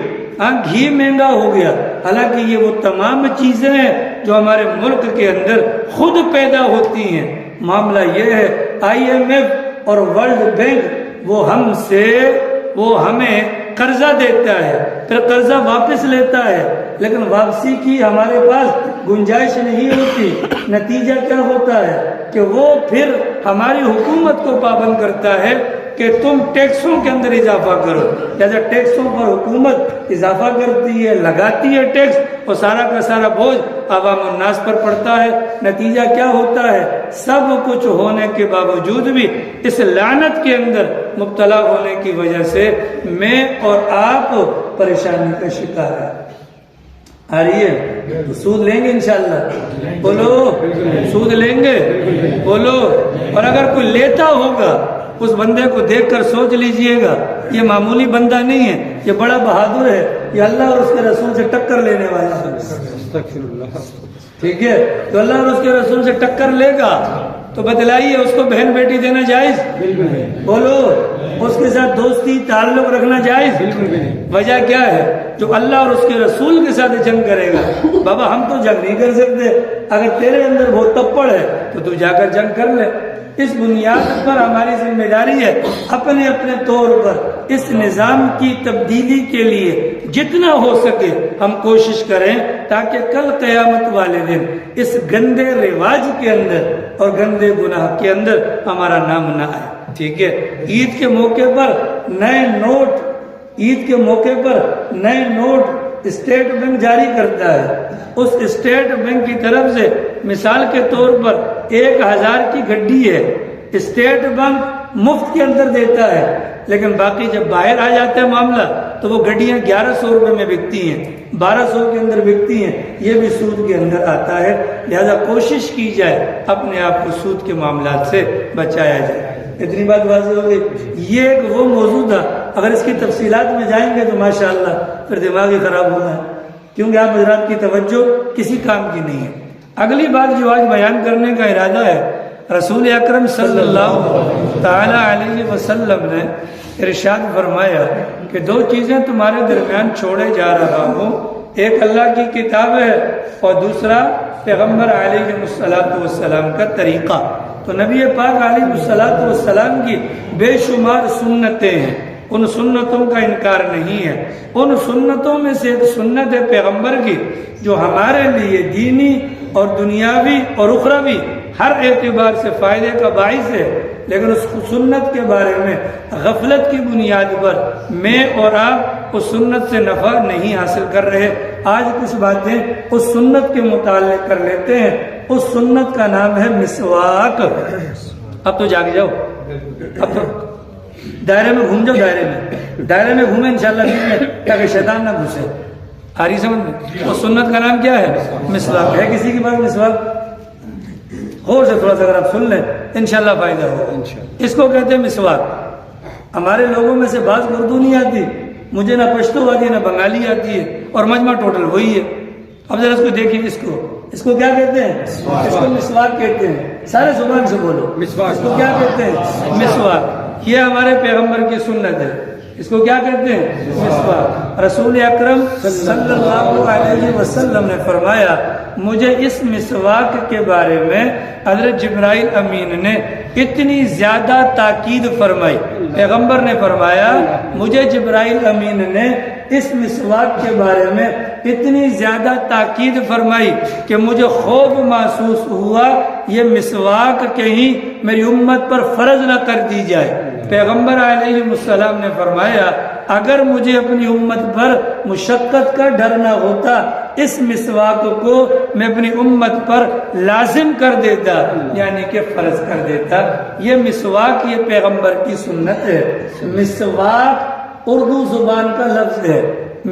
گھی مہنگا ہو گیا، حالانکہ یہ وہ تمام چیزیں ہیں جو ہمارے ملک کے اندر خود پیدا ہوتی ہیں۔ معاملہ یہ ہے IMF اور ورلڈ بینک وہ ہمیں قرضہ دیتا ہے، پھر قرضہ واپس لیتا ہے، لیکن واپسی کی ہمارے پاس گنجائش نہیں ہوتی۔ نتیجہ کیا ہوتا ہے کہ وہ پھر ہماری حکومت کو پابند کرتا ہے کہ تم ٹیکسوں کے اندر اضافہ کرو، جیسے ٹیکسوں پر حکومت اضافہ کرتی ہے، لگاتی ہے ٹیکس، اور سارا کا سارا بوجھ عوام الناس پر پڑتا ہے۔ نتیجہ کیا ہوتا ہے؟ سب کچھ ہونے کے باوجود بھی اس لعنت کے اندر مبتلا ہونے کی وجہ سے میں اور آپ پریشانی کا شکار ہیں۔ آ رہی ہے تو سود لیں گے انشاءاللہ؟ بولو سود لیں گے؟ بولو۔ اور اگر کوئی لیتا ہوگا اس بندے کو دیکھ کر سوچ لیجئے گا یہ معمولی بندہ نہیں ہے، یہ بڑا بہادر ہے، یہ اللہ اور اس کے رسول سے ٹکر لینے والا ہے۔ ٹھیک ہے، تو اللہ اور اس کے رسول سے ٹکر لے گا تو بتلائیے اس کو بہن بیٹی دینا جائز؟ بولو۔ اس کے ساتھ دوستی تعلق رکھنا جائز؟ وجہ کیا ہے؟ جو اللہ اور اس کے رسول کے ساتھ جنگ کرے گا۔ بابا ہم تو جنگ نہیں کر سکتے، اگر تیرے اندر وہ تپڑ ہے تو جا کر جنگ کر لے۔ اس بنیاد پر ہماری ذمہ داری ہے اپنے اپنے طور پر اس نظام کی تبدیلی کے لیے جتنا ہو سکے ہم کوشش کریں تاکہ کل قیامت والے دن اس گندے رواج کے اندر اور گندے گناہ کے اندر ہمارا نام نہ آئے۔ ٹھیک ہے، عید کے موقع پر نئے نوٹ اسٹیٹ بینک جاری کرتا ہے۔ اس اسٹیٹ بینک کی طرف سے مثال کے طور پر 1000 کی گڈی ہے، اسٹیٹ بینک مفت کے اندر دیتا ہے، لیکن باقی جب باہر آ جاتا ہے معاملہ تو وہ گڈیاں 1100 روپے میں بکتی ہیں، 1200 کے اندر بکتی ہیں، یہ بھی سود کے اندر آتا ہے۔ لہذا کوشش کی جائے اپنے آپ کو سود کے معاملات سے بچایا جائے۔ اتنی بات واضح ہو گئی۔ یہ ایک وہ موضوع تھا، اگر اس کی تفصیلات میں جائیں گے تو ماشاءاللہ پھر دماغ ہی خراب ہوگا، کیونکہ آپ حضرات کی توجہ کسی کام کی نہیں ہے۔ اگلی بات جو آج بیان کرنے کا ارادہ ہے، رسول اکرم صلی اللہ تعالی علیہ وسلم نے ارشاد فرمایا کہ 2 چیزیں تمہارے درمیان چھوڑے جا رہا ہوں، ایک اللہ کی کتاب ہے اور دوسرا پیغمبر علیہ السلام کا طریقہ۔ تو نبی پاک علیہ السلام کی بے شمار سنتیں ہیں، ان سنتوں کا انکار نہیں ہے۔ ان سنتوں میں سے ایک سنت ہے پیغمبر کی جو ہمارے لیے دینی اور دنیاوی اور اخروی ہر اعتبار سے فائدے کا باعث ہے، لیکن اس سنت کے بارے میں غفلت کی بنیاد پر میں اور آپ اس سنت سے نفع نہیں حاصل کر رہے۔ آج کچھ باتیں اس سنت کے متعلق کر لیتے ہیں۔ اس سنت کا نام ہے مسواک۔ اب تو جاگ جاؤ، اب تو دائرے میں گھوم جاؤ، دائرے میں گھومے انشاءاللہ بیچ میں تاکہ شیطان نہ گھسے۔ آ رہی سمجھ میں؟ اس سنت کا نام کیا ہے؟ مسواک۔ ہے کسی کے پاس مسواک؟ غور سے تھوڑا سا اگر آپ سن لیں انشاءاللہ فائدہ ہوگا۔ اس کو کہتے ہیں مسواک۔ ہمارے لوگوں میں سے بعض کو اردو نہیں آتی، مجھے نہ پشتو آتی ہے نہ بنگالی آتی ہے، اور مجمع ٹوٹل وہی ہے۔ اب ذرا اس کو دیکھیے، اس کو کیا کہتے ہیں؟ اس کو مسواک کہتے ہیں۔ سارے زبان سے بولو، اس کو کیا کہتے ہیں؟ مسواک۔ یہ ہمارے پیغمبر کی سنت ہے۔ اس کو کیا کہتے ہیں؟ مسواک۔ رسول اکرم صلی اللہ علیہ وسلم نے فرمایا، مجھے اس مسواک کے بارے میں حضرت جبرائیل امین نے اتنی زیادہ تاکید فرمائی۔ پیغمبر نے فرمایا، مجھے جبرائیل امین نے اس مسواک کے بارے میں اتنی زیادہ تاکید فرمائی کہ مجھے خوف محسوس ہوا یہ مسواک کہیں میری امت پر فرض نہ کر دی جائے۔ پیغمبر علیہ السلام نے فرمایا، اگر مجھے اپنی امت پر مشقت کا ڈر نہ ہوتا، اس مسواک کو میں اپنی امت پر لازم کر دیتا، یعنی کہ فرض کر دیتا۔ یہ مسواک یہ پیغمبر کی سنت ہے۔ مسواک اردو زبان کا لفظ ہے۔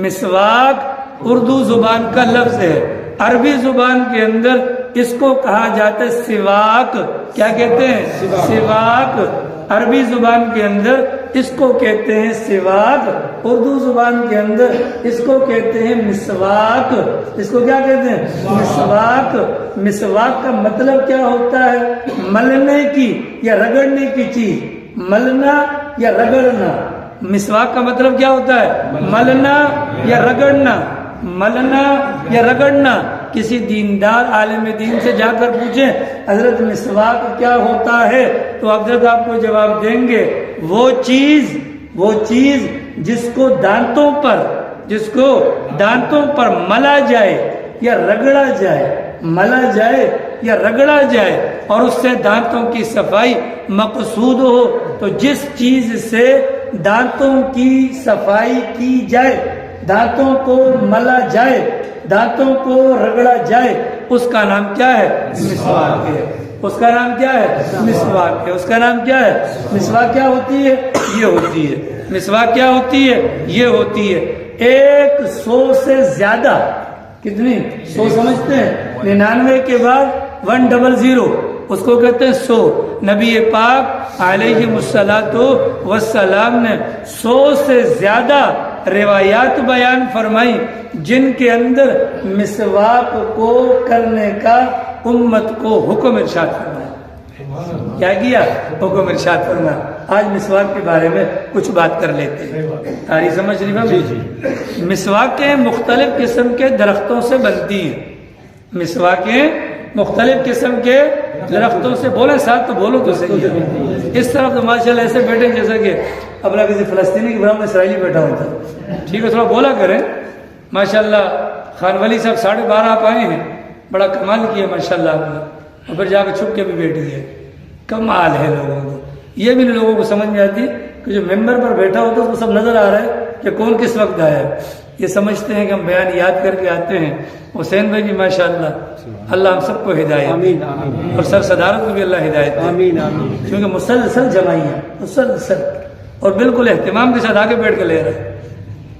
مسواک اردو زبان کا لفظ ہے۔ عربی زبان کے اندر اس کو کہا جاتا ہے سواک۔ کیا کہتے ہیں؟ سواک۔ عربی زبان کے اندر اس کو کہتے ہیں سواک، اردو زبان کے اندر اس کو کہتے ہیں مسواک۔ اس کو کیا کہتے ہیں؟ مسواک۔ مسواک کا مطلب کیا ہوتا ہے؟ ملنے کی یا رگڑنے کی چیز، ملنا یا رگڑنا۔ مسواک کا مطلب کیا ہوتا ہے؟ ملنا یا رگڑنا، ملنا یا رگڑنا۔ کسی دیندار عالم دین سے جا کر پوچھیں حضرت مسواک کیا ہوتا ہے تو حضرت آپ کو جواب دیں گے، وہ چیز جس کو دانتوں پر ملا جائے یا رگڑا جائے، ملا جائے یا رگڑا جائے اور اس سے دانتوں کی صفائی مقصود ہو۔ تو جس چیز سے دانتوں کی صفائی کی جائے، دانتوں کو ملا جائے، دانتوں کو رگڑا جائے، اس کا نام کیا ہے؟ مسواک ہے۔ اس کا نام کیا ہے؟ مسواک ہے۔ اس کا نام کیا ہے؟ مسواک کیا ہوتی ہے؟ یہ ہوتی ہے۔ مسواک کیا ہوتی ہے؟ یہ ہوتی ہے 100 سے زیادہ، کتنی؟ 100 سمجھتے ہیں؟ 99 کے بعد 100، اس کو کہتے ہیں 100۔ نبی پاک علیہ السلام نے 100 سے زیادہ روایات بیان فرمائی جن کے اندر مسواک کو کرنے کا امت کو حکم ارشاد فرمایا۔ کیا کیا؟ حکم ارشاد فرمایا۔ آج مسواک کے بارے میں کچھ بات کر لیتے ہیں۔ تاریخ سمجھ رہی ہے؟ مسواکیں مختلف قسم کے درختوں سے بنتی ہیں۔ مسواکیں مختلف قسم کے درختوں سے، بولیں ساتھ تو بولو تو صحیح ہے۔ اس طرف تو ماشاءاللہ ایسے بیٹھے جیسا کہ اپنا کسی فلسطینی کے برابر اسرائیلی بیٹھا ہوتا ہے۔ ٹھیک ہے، تھوڑا بولا کریں۔ ماشاءاللہ خان ولی صاحب 12:30 آپ آئے ہیں، بڑا کمال کیا ماشاءاللہ آپ نے، اور پھر جا کے چھپ کے بھی بیٹھی ہے۔ کمال ہے لوگوں کو۔ یہ بھی لوگوں کو سمجھ میں آتی کہ جو ممبر پر بیٹھا ہوتا ہے اس کو سب نظر آ رہا ہے کہ کون کس وقت آیا ہے۔ یہ سمجھتے ہیں کہ ہم بیان یاد کر کے آتے ہیں۔ حسین بھائی بھی ماشاءاللہ، اللہ ہم سب کو ہدایت، آمین آمین، اور سر صدارت کو بھی اللہ ہدایت، آمین آمین، کیونکہ مسلسل جمائیاں، مسلسل اور بالکل اہتمام کے ساتھ آگے بیٹھ کے لے رہے ہیں۔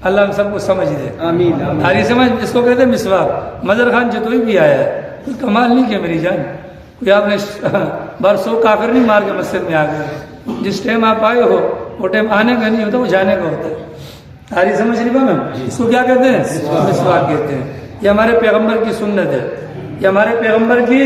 اللہ ہم سب کو سمجھ دے، آمین آمین۔ آری سمجھ، اس کو کہتے ہیں مسواک۔ مظہر خان جتوئی بھی آیا ہے، کوئی کمال نہیں کیا میری جان، کوئی آپ نے بار 100 کاکر نہیں مار کے مسجد میں آ گئے۔ جس ٹائم آپ آئے ہو وہ ٹائم آنے کا نہیں ہوتا، وہ جانے کا ہوتا ہے۔ آری سمجھ نہیں پا میں، اس کو کیا کہتے ہیں؟ مسواک کہتے ہیں۔ یہ ہمارے پیغمبر کی سنت ہے، یہ ہمارے پیغمبر کی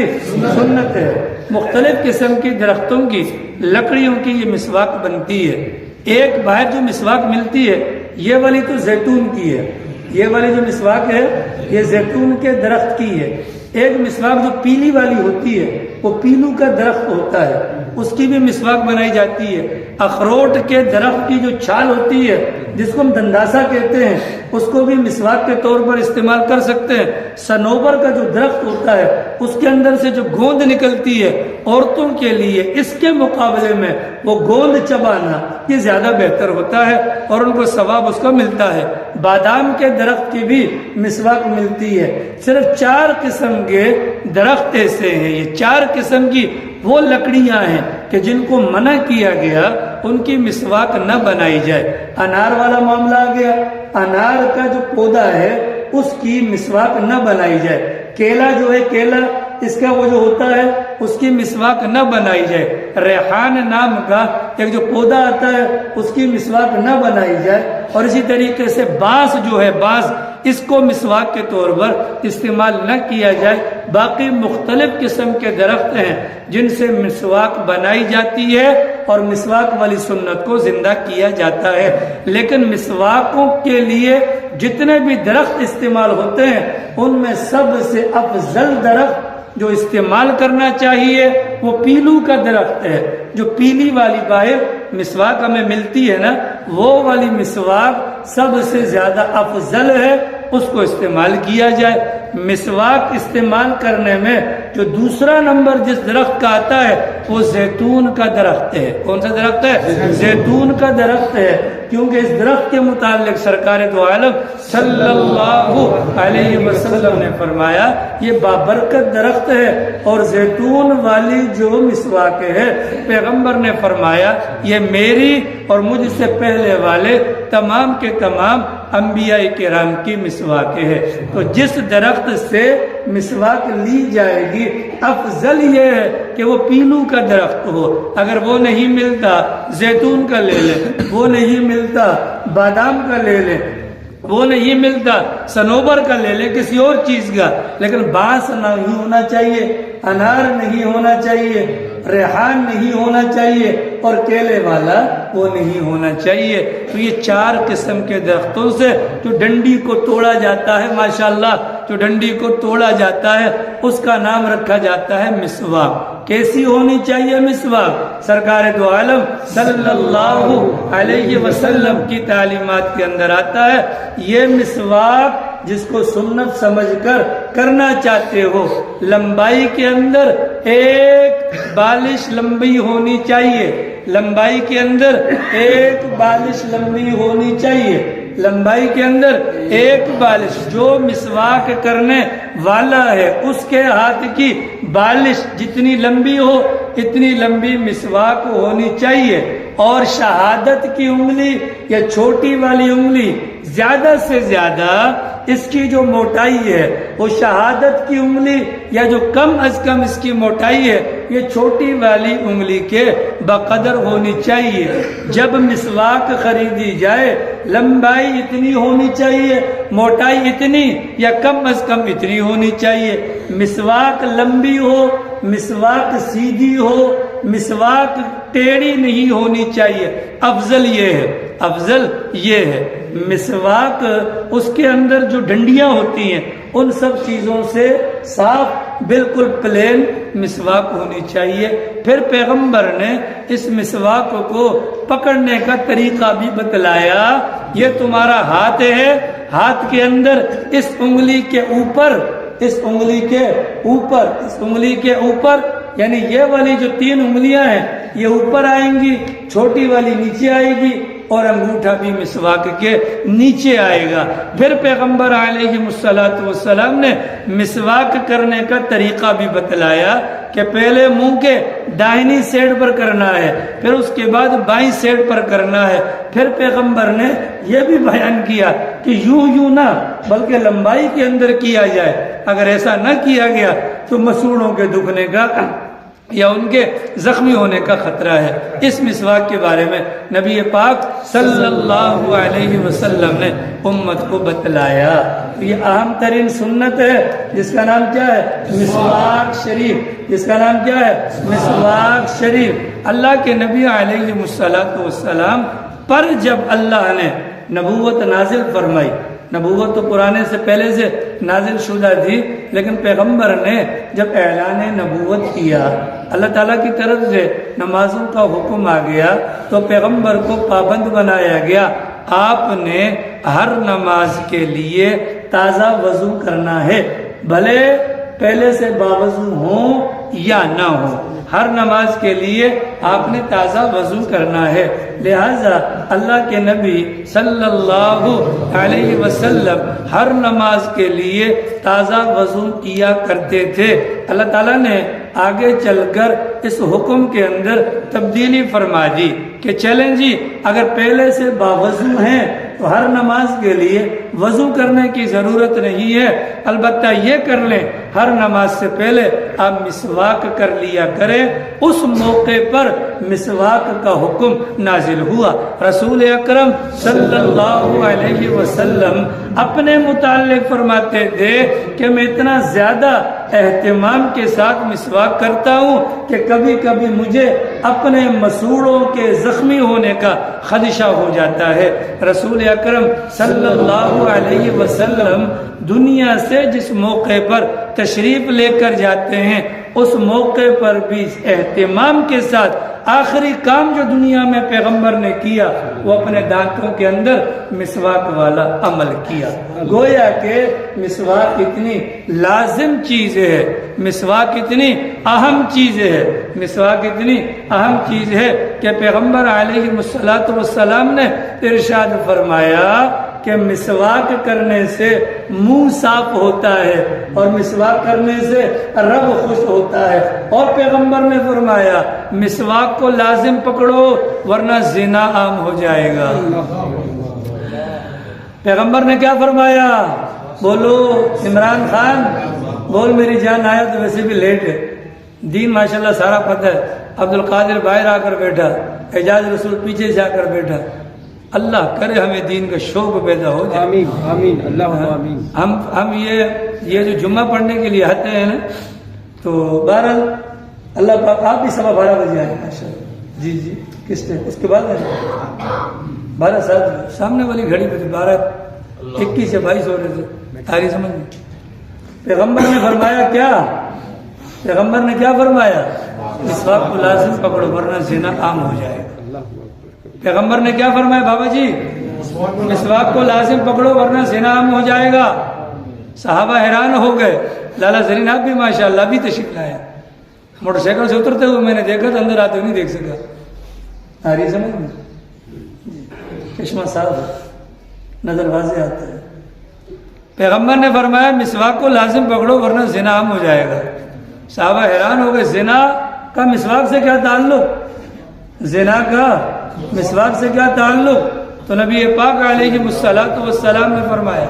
سنت ہے۔ مختلف قسم کی درختوں کی لکڑیوں کی یہ مسواک بنتی ہے۔ ایک باہر جو مسواک ملتی ہے یہ والی تو زیتون کی ہے، یہ والی جو مسواک ہے یہ زیتون کے درخت کی ہے۔ ایک مسواک جو پیلی والی ہوتی ہے وہ پیلو کا درخت ہوتا ہے، اس کی بھی مسواک بنائی جاتی ہے۔ اخروٹ کے درخت کی جو چھال ہوتی ہے جس کو ہم دنداسا کہتے ہیں، اس کو بھی مسواک کے طور پر استعمال کر سکتے ہیں۔ صنوبر کا جو درخت ہوتا ہے اس کے اندر سے جو گوند نکلتی ہے عورتوں کے لیے، اس کے مقابلے میں وہ گوند چبانا یہ زیادہ بہتر ہوتا ہے اور ان کو ثواب اس کا ملتا ہے۔ بادام کے درخت کی بھی مسواک ملتی ہے۔ صرف 4 قسم کے درخت ایسے ہیں، یہ 4 قسم کی وہ لکڑیاں ہیں کہ جن کو منع کیا گیا ان کی مسواک نہ بنائی جائے۔ انار والا معاملہ آ گیا، انار کا جو پودا ہے اس کی مسواک نہ بنائی جائے۔ کیلا جو ہے، کیلا اس کا وہ جو ہوتا ہے اس کی مسواک نہ بنائی جائے۔ ریحان نام کا ایک جو پودا آتا ہے اس کی مسواک نہ بنائی جائے۔ اور اسی طریقے سے بانس جو ہے، بانس، اس کو مسواک کے طور پر استعمال نہ کیا جائے۔ باقی مختلف قسم کے درخت ہیں جن سے مسواک بنائی جاتی ہے اور مسواک والی سنت کو زندہ کیا جاتا ہے۔ لیکن مسواکوں کے لیے جتنے بھی درخت استعمال ہوتے ہیں ان میں سب سے افضل درخت جو استعمال کرنا چاہیے وہ پیلو کا درخت ہے۔ جو پیلی والی باہر مسواک ہمیں ملتی ہے نا، وہ والی مسواک سب سے زیادہ افضل ہے، اس کو استعمال کیا جائے۔ مسواک استعمال کرنے میں جو دوسرا نمبر جس درخت کا آتا ہے وہ زیتون کا درخت ہے۔ کون سا درخت ہے؟ زیتون کا درخت ہے، کیونکہ اس درخت کے متعلق سرکار دو عالم صلی اللہ علیہ وسلم نے فرمایا یہ بابرکت درخت ہے۔ اور زیتون والی جو مسواک ہے پیغمبر نے فرمایا یہ میری اور مجھ سے پہلے والے تمام کے تمام انبیاء کرام کی مسواک ہے۔ تو جس درخت سے مسواک لی جائے گی افضل یہ ہے کہ وہ پیلو کا درخت ہو۔ اگر وہ نہیں ملتا زیتون کا لے لیں، وہ نہیں ملتا بادام کا لے لیں، وہ نہیں ملتا صنوبر کا لے لیں، کسی اور چیز کا، لیکن بانس نہیں ہونا چاہیے، انار نہیں ہونا چاہیے، ریحان نہیں ہونا چاہیے اور کیلے والا وہ نہیں ہونا چاہیے۔ تو یہ 4 قسم کے درختوں سے جو ڈنڈی کو توڑا جاتا ہے، ماشاءاللہ جو ڈنڈی کو توڑا جاتا ہے اس کا نام رکھا جاتا ہے مسواک۔ کیسی ہونی چاہیے مسواک؟ سرکار دو عالم صلی اللہ علیہ وسلم کی تعلیمات کے اندر آتا ہے یہ مسواک جس کو سنت سمجھ کر کرنا چاہتے ہو، لمبائی کے اندر 1 بالش لمبی ہونی چاہیے، لمبائی کے اندر 1 بالش لمبی ہونی چاہیے، لمبائی کے اندر 1 بالش۔ جو مسواک کرنے والا ہے اس کے ہاتھ کی بالش جتنی لمبی ہو اتنی لمبی مسواک ہونی چاہیے۔ اور شہادت کی انگلی یا چھوٹی والی انگلی زیادہ سے زیادہ اس کی جو موٹائی ہے وہ شہادت کی انگلی یا جو کم از کم اس کی موٹائی ہے یہ چھوٹی والی انگلی کے بقدر ہونی چاہیے۔ جب مسواک خریدی جائے لمبائی اتنی ہونی چاہیے، موٹائی اتنی یا کم از کم اتنی ہونی چاہیے۔ مسواک لمبی ہو، مسواک سیدھی ہو، مسواک ٹیڑھی نہیں ہونی چاہیے۔ افضل یہ ہے، افضل یہ ہے مسواک اس کے اندر جو ڈنڈیاں ہوتی ہیں ان سب چیزوں سے صاف بالکل پلین مسواک ہونی چاہیے۔ پھر پیغمبر نے اس مسواک کو پکڑنے کا طریقہ بھی بتلایا۔ یہ تمہارا ہاتھ ہے، ہاتھ کے اندر اس انگلی کے اوپر، اس انگلی کے اوپر، اس انگلی کے اوپر، یعنی یہ والی جو 3 انگلیاں ہیں یہ اوپر آئیں گی، چھوٹی والی نیچے آئے گی اور انگوٹھا بھی مسواک کے نیچے آئے گا۔ پھر پیغمبر علیہ السلام نے مسواک کرنے کا طریقہ بھی بتلایا کہ پہلے منہ کے دائنی سائیڈ پر کرنا ہے، پھر اس کے بعد بائیں سائیڈ پر کرنا ہے۔ پھر پیغمبر نے یہ بھی بیان کیا کہ یوں نہ بلکہ لمبائی کے اندر کیا جائے۔ اگر ایسا نہ کیا گیا تو مسوڑوں کے دکھنے کا یا ان کے زخمی ہونے کا خطرہ ہے۔ اس مسواک کے بارے میں نبی پاک صلی اللہ علیہ وسلم نے امت کو بتلایا۔ یہ اہم ترین سنت ہے جس کا نام کیا ہے؟ مسواک شریف۔ جس کا نام کیا ہے؟ مسواک شریف۔ اللہ کے نبی علیہ السلام پر جب اللہ نے نبوت نازل فرمائی، نبوت تو قرآن سے پہلے سے نازل شدہ تھی، لیکن پیغمبر نے جب اعلان نبوت کیا، اللہ تعالیٰ کی طرف سے نمازوں کا حکم آ گیا تو پیغمبر کو پابند بنایا گیا آپ نے ہر نماز کے لیے تازہ وضو کرنا ہے، بھلے پہلے سے باوضو ہوں یا نہ ہو، ہر نماز کے لیے آپ نے تازہ وضو کرنا ہے۔ لہذا اللہ کے نبی صلی اللہ علیہ وسلم ہر نماز کے لیے تازہ وضو کیا کرتے تھے۔ اللہ تعالیٰ نے آگے چل کر اس حکم کے اندر تبدیلی فرما دی کہ چلیں جی، اگر پہلے سے باوضو ہیں تو ہر نماز کے لیے وضو کرنے کی ضرورت نہیں ہے، البتہ یہ کر لیں ہر نماز سے پہلے آپ مسواک کر لیا کریں۔ اس موقع پر مسواک کا حکم نازل ہوا۔ رسول اکرم صلی اللہ علیہ وسلم اپنے متعلق فرماتے تھے کہ میں اتنا زیادہ اہتمام کے ساتھ مسواک کرتا ہوں کہ کبھی کبھی مجھے اپنے مسوڑوں کے زخمی ہونے کا خدشہ ہو جاتا ہے۔ رسول اکرم صلی اللہ علیہ وسلم دنیا سے جس موقع پر تشریف لے کر جاتے ہیں اس موقع پر بھی اہتمام کے ساتھ آخری کام جو دنیا میں پیغمبر نے کیا وہ اپنے دانتوں کے اندر مسواک والا عمل کیا۔ گویا کہ مسواک اتنی لازم چیز ہے، مسواک اتنی اہم چیز ہے، مسواک اتنی اہم چیز ہے کہ پیغمبر علیہ الصلوۃ والسلام نے ارشاد فرمایا کہ مسواک کرنے سے منہ صاف ہوتا ہے اور مسواک کرنے سے رب خوش ہوتا ہے، اور پیغمبر نے فرمایا مسواک کو لازم پکڑو ورنہ زنا عام ہو جائے گا۔ پیغمبر نے کیا فرمایا؟ بولو عمران خان، بول میری جان، آیا تو ویسے بھی لیٹ ہے، دین ماشاءاللہ سارا پتہ ہے، عبد القادر باہر آ کر بیٹھا، اعجاز رسول پیچھے سے آ کر بیٹھا، اللہ کرے ہمیں دین کا شوق پیدا ہو جائے۔ آمین آمین اللہ آمین۔ ہم یہ جو جمعہ پڑھنے کے لیے آتے ہیں نا، تو بہرحال اللہ پاک آپ بھی 12:15 بجے آئے ماشاءاللہ۔ جی جی کس نے اس کے بعد 12:07 سامنے والی گھڑی پہ 12:21 سے 22 ہو رہے تھے، تاریخ سمجھ میں۔ پیغمبر نے فرمایا کیا؟ پیغمبر نے کیا فرمایا؟ مسواک کو لازم پکڑو ورنہ زنا عام ہو جائے گا۔ پیغمبر نے کیا فرمایا بابا جی؟ مسواک کو لازم پکڑو ورنہ زنا عام ہو جائے گا۔ صحابہ حیران ہو گئے۔ لالا زرین آپ بھی ماشاءاللہ بھی تشریف لایا، موٹر سائیکل سے اترتے ہوئے میں نے دیکھا تو اندر آتے ہوئے نہیں دیکھ سکا۔ آ رہی سمجھ میں؟ چشمہ صاف ہے، نظر واضح آتا ہے۔ پیغمبر نے فرمایا مسواک کو لازم پکڑو ورنہ زنا عام ہو جائے گا۔ صحابہ حیران ہو گئے، زنا کا مسواک سے کیا تعلق؟ زنا کا مسواک سے کیا تعلق؟ تو نبی پاک علیہ الصلوۃ والسلام نے فرمایا،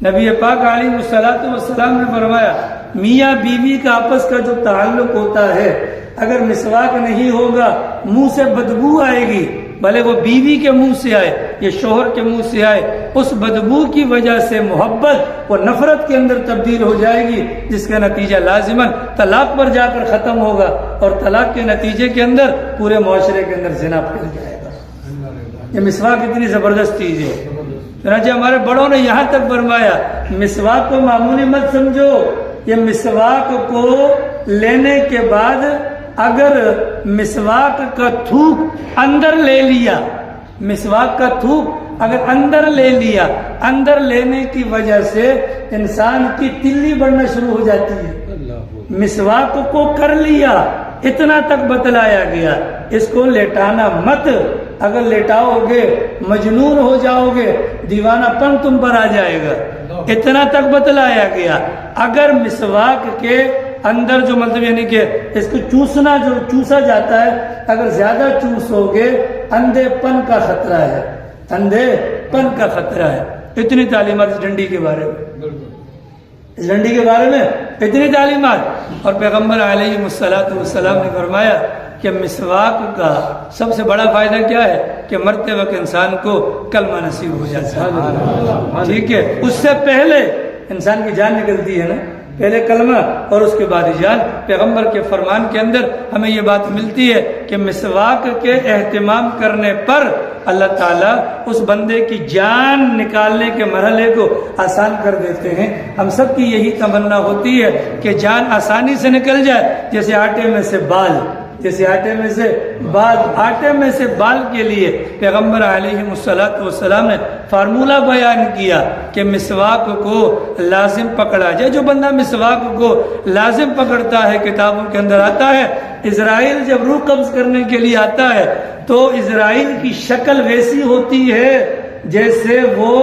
نبی پاک علیہ الصلوۃ والسلام نے فرمایا میاں بیوی کا آپس کا جو تعلق ہوتا ہے اگر مسواک نہیں ہوگا منہ سے بدبو آئے گی، بھلے وہ بیوی کے منہ سے آئے یا شوہر کے منہ سے آئے، اس بدبو کی وجہ سے محبت اور نفرت کے اندر تبدیل ہو جائے گی، جس کا نتیجہ لازماً طلاق پر جا کر ختم ہوگا، اور طلاق کے نتیجے کے اندر پورے معاشرے کے اندر زنا پھیل جائے گا۔ یہ مسواک اتنی زبردست چیز ہے، چنانچہ ہمارے بڑوں نے یہاں تک فرمایا مسواک کو معمولی مت سمجھو، یہ مسواک کو لینے کے بعد اگر مسواک کا تھوک اندر لے لیا، مسواک کا تھوک اگر اندر لے لیا، اندر لینے کی وجہ سے انسان کی تلی بڑھنا شروع ہو جاتی ہے۔ مسواک کو کر لیا، اتنا تک بتلایا گیا، اس کو لیٹانا مت، اگر لیٹاؤ گے مجنون ہو جاؤ گے، دیوانہ پن تم پر آ جائے گا، اتنا تک بتلایا گیا۔ اگر مسواک کے اندر جو مطلب یعنی کہ اس کو چوسنا جو چوسا جاتا ہے، اگر زیادہ چوسو گے اندھے پن کا خطرہ ہے، اندھے پن کا خطرہ ہے۔ اتنی تعلیمات اس ڈنڈی کے بارے میں، اس ڈنڈی کے بارے میں اتنی تعلیمات، اور پیغمبر علیہ الصلوۃ والسلام نے فرمایا کہ مسواک کا سب سے بڑا فائدہ کیا ہے کہ مرتے وقت انسان کو کلمہ نصیب ہو جاتا ہے، ٹھیک ہے، اس سے پہلے انسان کی جان نکلتی ہے نا، پہلے کلمہ اور اس کے بعد جان۔ پیغمبر کے فرمان کے اندر ہمیں یہ بات ملتی ہے کہ مسواک کے اہتمام کرنے پر اللہ تعالیٰ اس بندے کی جان نکالنے کے مرحلے کو آسان کر دیتے ہیں۔ ہم سب کی یہی تمنا ہوتی ہے کہ جان آسانی سے نکل جائے، جیسے آٹے میں سے بال جیسے آٹے میں سے بال کے لیے پیغمبر علیہ السلام نے فارمولہ بیان کیا کہ مسواک کو لازم پکڑا جائے. جو بندہ مسواک کو لازم پکڑتا ہے، کتابوں کے اندر آتا ہے اسرائیل جب روح قبض کرنے کے لیے آتا ہے تو اسرائیل کی شکل ویسی ہوتی ہے جیسے وہ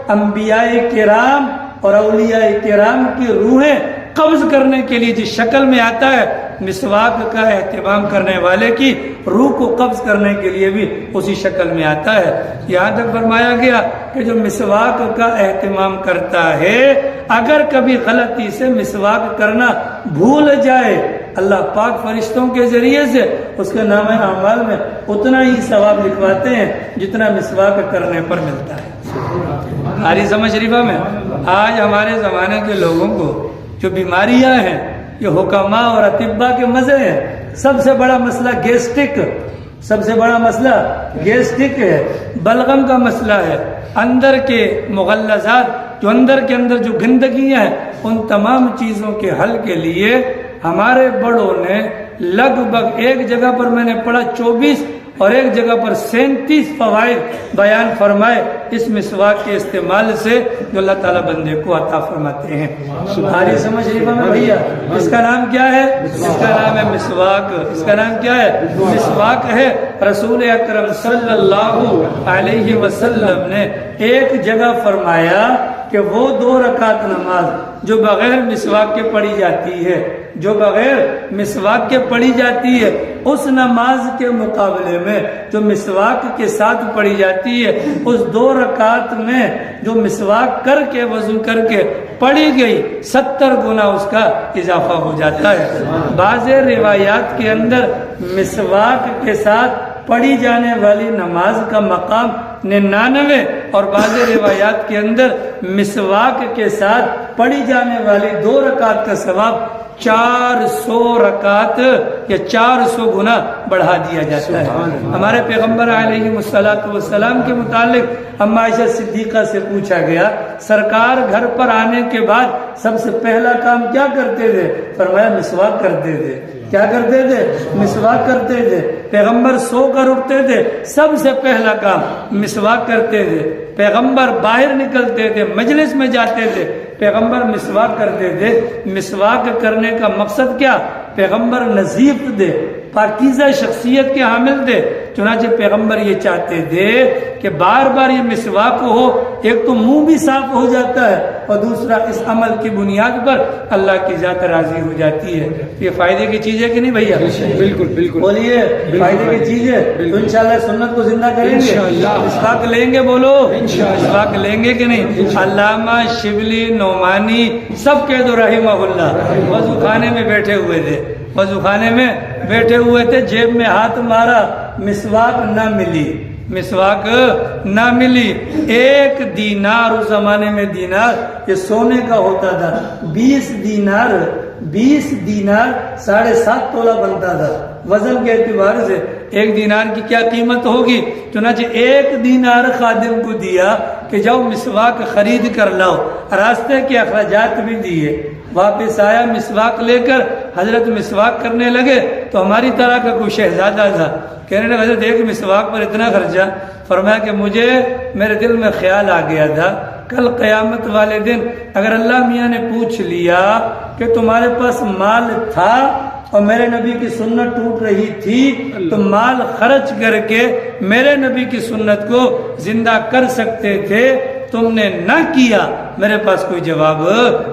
انبیاء کرام اور اولیاء کرام کی روحیں قبض کرنے کے لیے جس شکل میں آتا ہے، مسواک کا اہتمام کرنے والے کی روح کو قبض کرنے کے لیے بھی اسی شکل میں آتا ہے. یہاں تک فرمایا گیا کہ جو مسواک کا اہتمام کرتا ہے اگر کبھی غلطی سے مسواک کرنا بھول جائے، اللہ پاک فرشتوں کے ذریعے سے اس کے نام اعمال میں اتنا ہی ثواب لکھواتے ہیں جتنا مسواک کرنے پر ملتا ہے. ہماری سمجھ شریفہ میں آج ہمارے زمانے کے لوگوں کو جو بیماریاں ہیں، یہ حکماء اور اطباء کے مزے ہیں. سب سے بڑا مسئلہ گیسٹرک ہے، بلغم کا مسئلہ ہے. اندر کے مغلظات جو اندر کے اندر جو گندگیاں ہیں، ان تمام چیزوں کے حل کے لیے ہمارے بڑوں نے لگ بھگ ایک جگہ پر میں نے پڑھا 24 اور ایک جگہ پر 37 فوائد بیان فرمائے اس مسواک کے استعمال سے جو اللہ تعالیٰ بندے کو عطا فرماتے ہیں. سبحانی سمجھ شریفہ میں بھیا اس کا نام کیا ہے؟ اس کا نام ہے مسواک. اس کا نام کیا ہے؟ مسواک ہے. رسول اکرم صلی اللہ علیہ وسلم نے ایک جگہ فرمایا کہ وہ 2 رکعت نماز جو بغیر مسواک کے پڑھی جاتی ہے اس نماز کے مقابلے میں جو مسواک کے ساتھ پڑھی جاتی ہے اس 2 رکعت میں جو مسواک کر کے وضو کر کے پڑھی گئی 70 گنا اس کا اضافہ ہو جاتا ہے. بعض روایات کے اندر مسواک کے ساتھ پڑھی جانے والی نماز کا مقام 99 اور بعض روایات کے اندر مسواک کے ساتھ پڑھی جانے والی 2 رکعت کا ثواب 400 رکعت یا 400 گنا بڑھا دیا جاتا ہے. ہمارے پیغمبر علیہ السلام کے متعلق اما عائشہ صدیقہ سے پوچھا گیا سرکار گھر پر آنے کے بعد سب سے پہلا کام کیا کرتے تھے؟ فرمایا مسواک کرتے تھے. کیا کرتے تھے؟ مسواک کرتے تھے. پیغمبر سو کر اٹھتے تھے سب سے پہلا کام مسواک کرتے تھے. پیغمبر باہر نکلتے تھے مجلس میں جاتے تھے پیغمبر مسواک کرتے تھے. مسواک کرنے کا مقصد کیا؟ پیغمبر نظیف دے، پاکیزہ شخصیت کے حامل تھے. چنانچہ پیغمبر یہ چاہتے تھے کہ بار بار یہ مسواک ہو، ایک تو منہ بھی صاف ہو جاتا ہے اور دوسرا اس عمل کی بنیاد پر اللہ کی ذات راضی ہو جاتی ہے. یہ فائدے کی چیز ہے کہ نہیں بھیا؟ بالکل بولیے فائدے کی چیز ہے. تو انشاءاللہ سنت کو زندہ کریں گے. مسواک لیں گے، بولو مسواک لیں گے کہ نہیں؟ علامہ شبلی نعمانی سب کہہ دو رحمہ اللہ وضو خانے میں بیٹھے ہوئے تھے جیب میں ہاتھ مارا مسواک نہ ملی. 1 دینار اس زمانے میں دینار یہ سونے کا ہوتا تھا. 20 دینار 7.5 تولہ بنتا تھا. وزن کے اعتبار سے 1 دینار کی کیا قیمت ہوگی؟ چنانچہ 1 دینار خادم کو دیا کہ جاؤ مسواک خرید کر لاؤ. راستے کے اخراجات بھی دیے. واپس آیا مسواک لے کر، حضرت مسواک کرنے لگے تو ہماری طرح کا کوئی شہزادہ تھا، کہنے لگا حضرت ایک مسواک پر اتنا خرچہ. فرمایا کہ میرے دل میں خیال آ گیا تھا کل قیامت والے دن اگر اللہ میاں نے پوچھ لیا کہ تمہارے پاس مال تھا اور میرے نبی کی سنت ٹوٹ رہی تھی تو مال خرچ کر کے میرے نبی کی سنت کو زندہ کر سکتے تھے، تم نے نہ کیا، میرے پاس کوئی جواب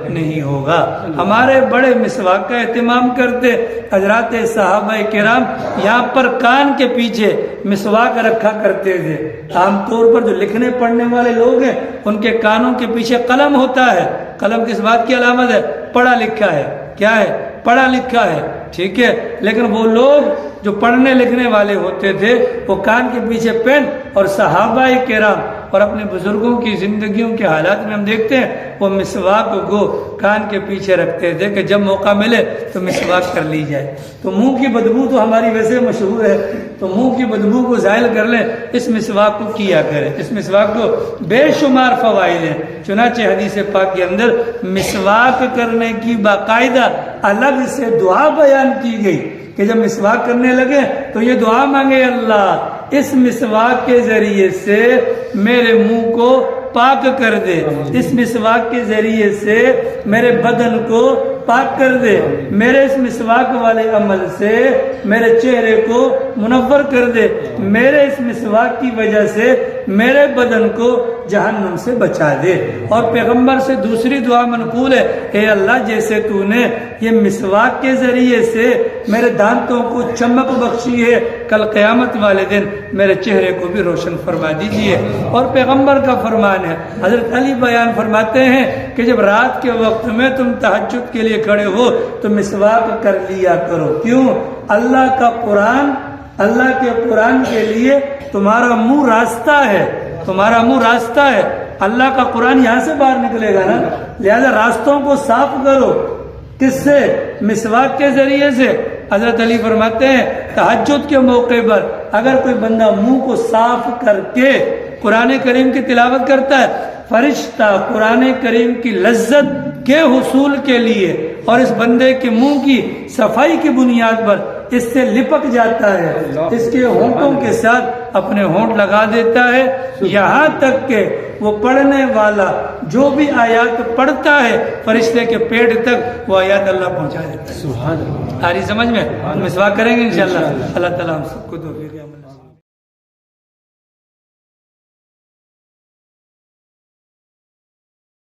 نہیں ہوگا. ہمارے بڑے مسواک کا اہتمام کرتے. حضرات صحابہ کرام یہاں پر کان کے پیچھے مسواک رکھا کرتے تھے. عام طور پر جو لکھنے پڑھنے والے لوگ ہیں ان کے کانوں کے پیچھے قلم ہوتا ہے. قلم کس بات کی علامت ہے؟ پڑھا لکھا ہے. کیا ہے؟ پڑھا لکھا ہے. ٹھیک ہے، لیکن وہ لوگ جو پڑھنے لکھنے والے ہوتے تھے وہ کان کے پیچھے پین اور صحابہ کرام اور اپنے بزرگوں کی زندگیوں کے حالات میں ہم دیکھتے ہیں وہ مسواک کو کان کے پیچھے رکھتے تھے کہ جب موقع ملے تو مسواک کر لی جائے. تو منہ کی بدبو تو ہماری ویسے مشہور ہے، تو منہ کی بدبو کو زائل کر لیں، اس مسواک کو کیا کریں. اس مسواک کو بے شمار فوائد ہیں. چنانچہ حدیث پاک کے اندر مسواک کرنے کی باقاعدہ الگ سے دعا بیان کی گئی کہ جب مسواک کرنے لگے تو یہ دعا مانگے، اللہ اس مسواک کے ذریعے سے میرے منہ کو پاک کر دے، اس مسواک کے ذریعے سے میرے بدن کو پاک کر دے، میرے اس مسواک والے عمل سے میرے چہرے کو منور کر دے، میرے اس مسواک کی وجہ سے میرے بدن کو جہنم سے بچا دے۔ اور پیغمبر سے دوسری دعا منقول ہے، اے اللہ جیسے تو نے یہ مسواک کے ذریعے سے میرے دانتوں کو چمک بخشی ہے، کل قیامت والے دن میرے چہرے کو بھی روشن فرما دیجیے۔ اور پیغمبر کا فرمان ہے، حضرت علی بیان فرماتے ہیں کہ جب رات کے وقت میں تم تہجد کے لیے کھڑے ہو تو مسواک کر لیا کرو۔ کیوں؟ اللہ کا قرآن، اللہ کے قرآن کے لیے تمہارا منہ راستہ ہے، تمہارا منہ راستہ ہے، اللہ کا قرآن یہاں سے باہر نکلے گا نا، لہذا راستوں کو صاف کرو۔ کس سے؟ مسواک کے ذریعے سے۔ حضرت علی فرماتے ہیں تہجد کے موقع پر اگر کوئی بندہ منہ کو صاف کر کے قرآن کریم کی تلاوت کرتا ہے، فرشتہ قرآن کریم کی لذت کے حصول کے لیے اور اس بندے کے منہ کی صفائی کی بنیاد پر اس سے لپک جاتا ہے، اس کے ہونٹوں کے ساتھ اپنے ہونٹ لگا دیتا ہے، یہاں تک کہ وہ پڑھنے والا جو بھی آیات پڑھتا ہے فرشتے کے پیٹ تک وہ آیات اللہ پہنچا دیتا ہے۔ سبحان اللہ۔ آ رہی سمجھ میں؟ مسواک کریں گے انشاءاللہ۔ اللہ تعالیٰ ہم سب کو توفیق عمل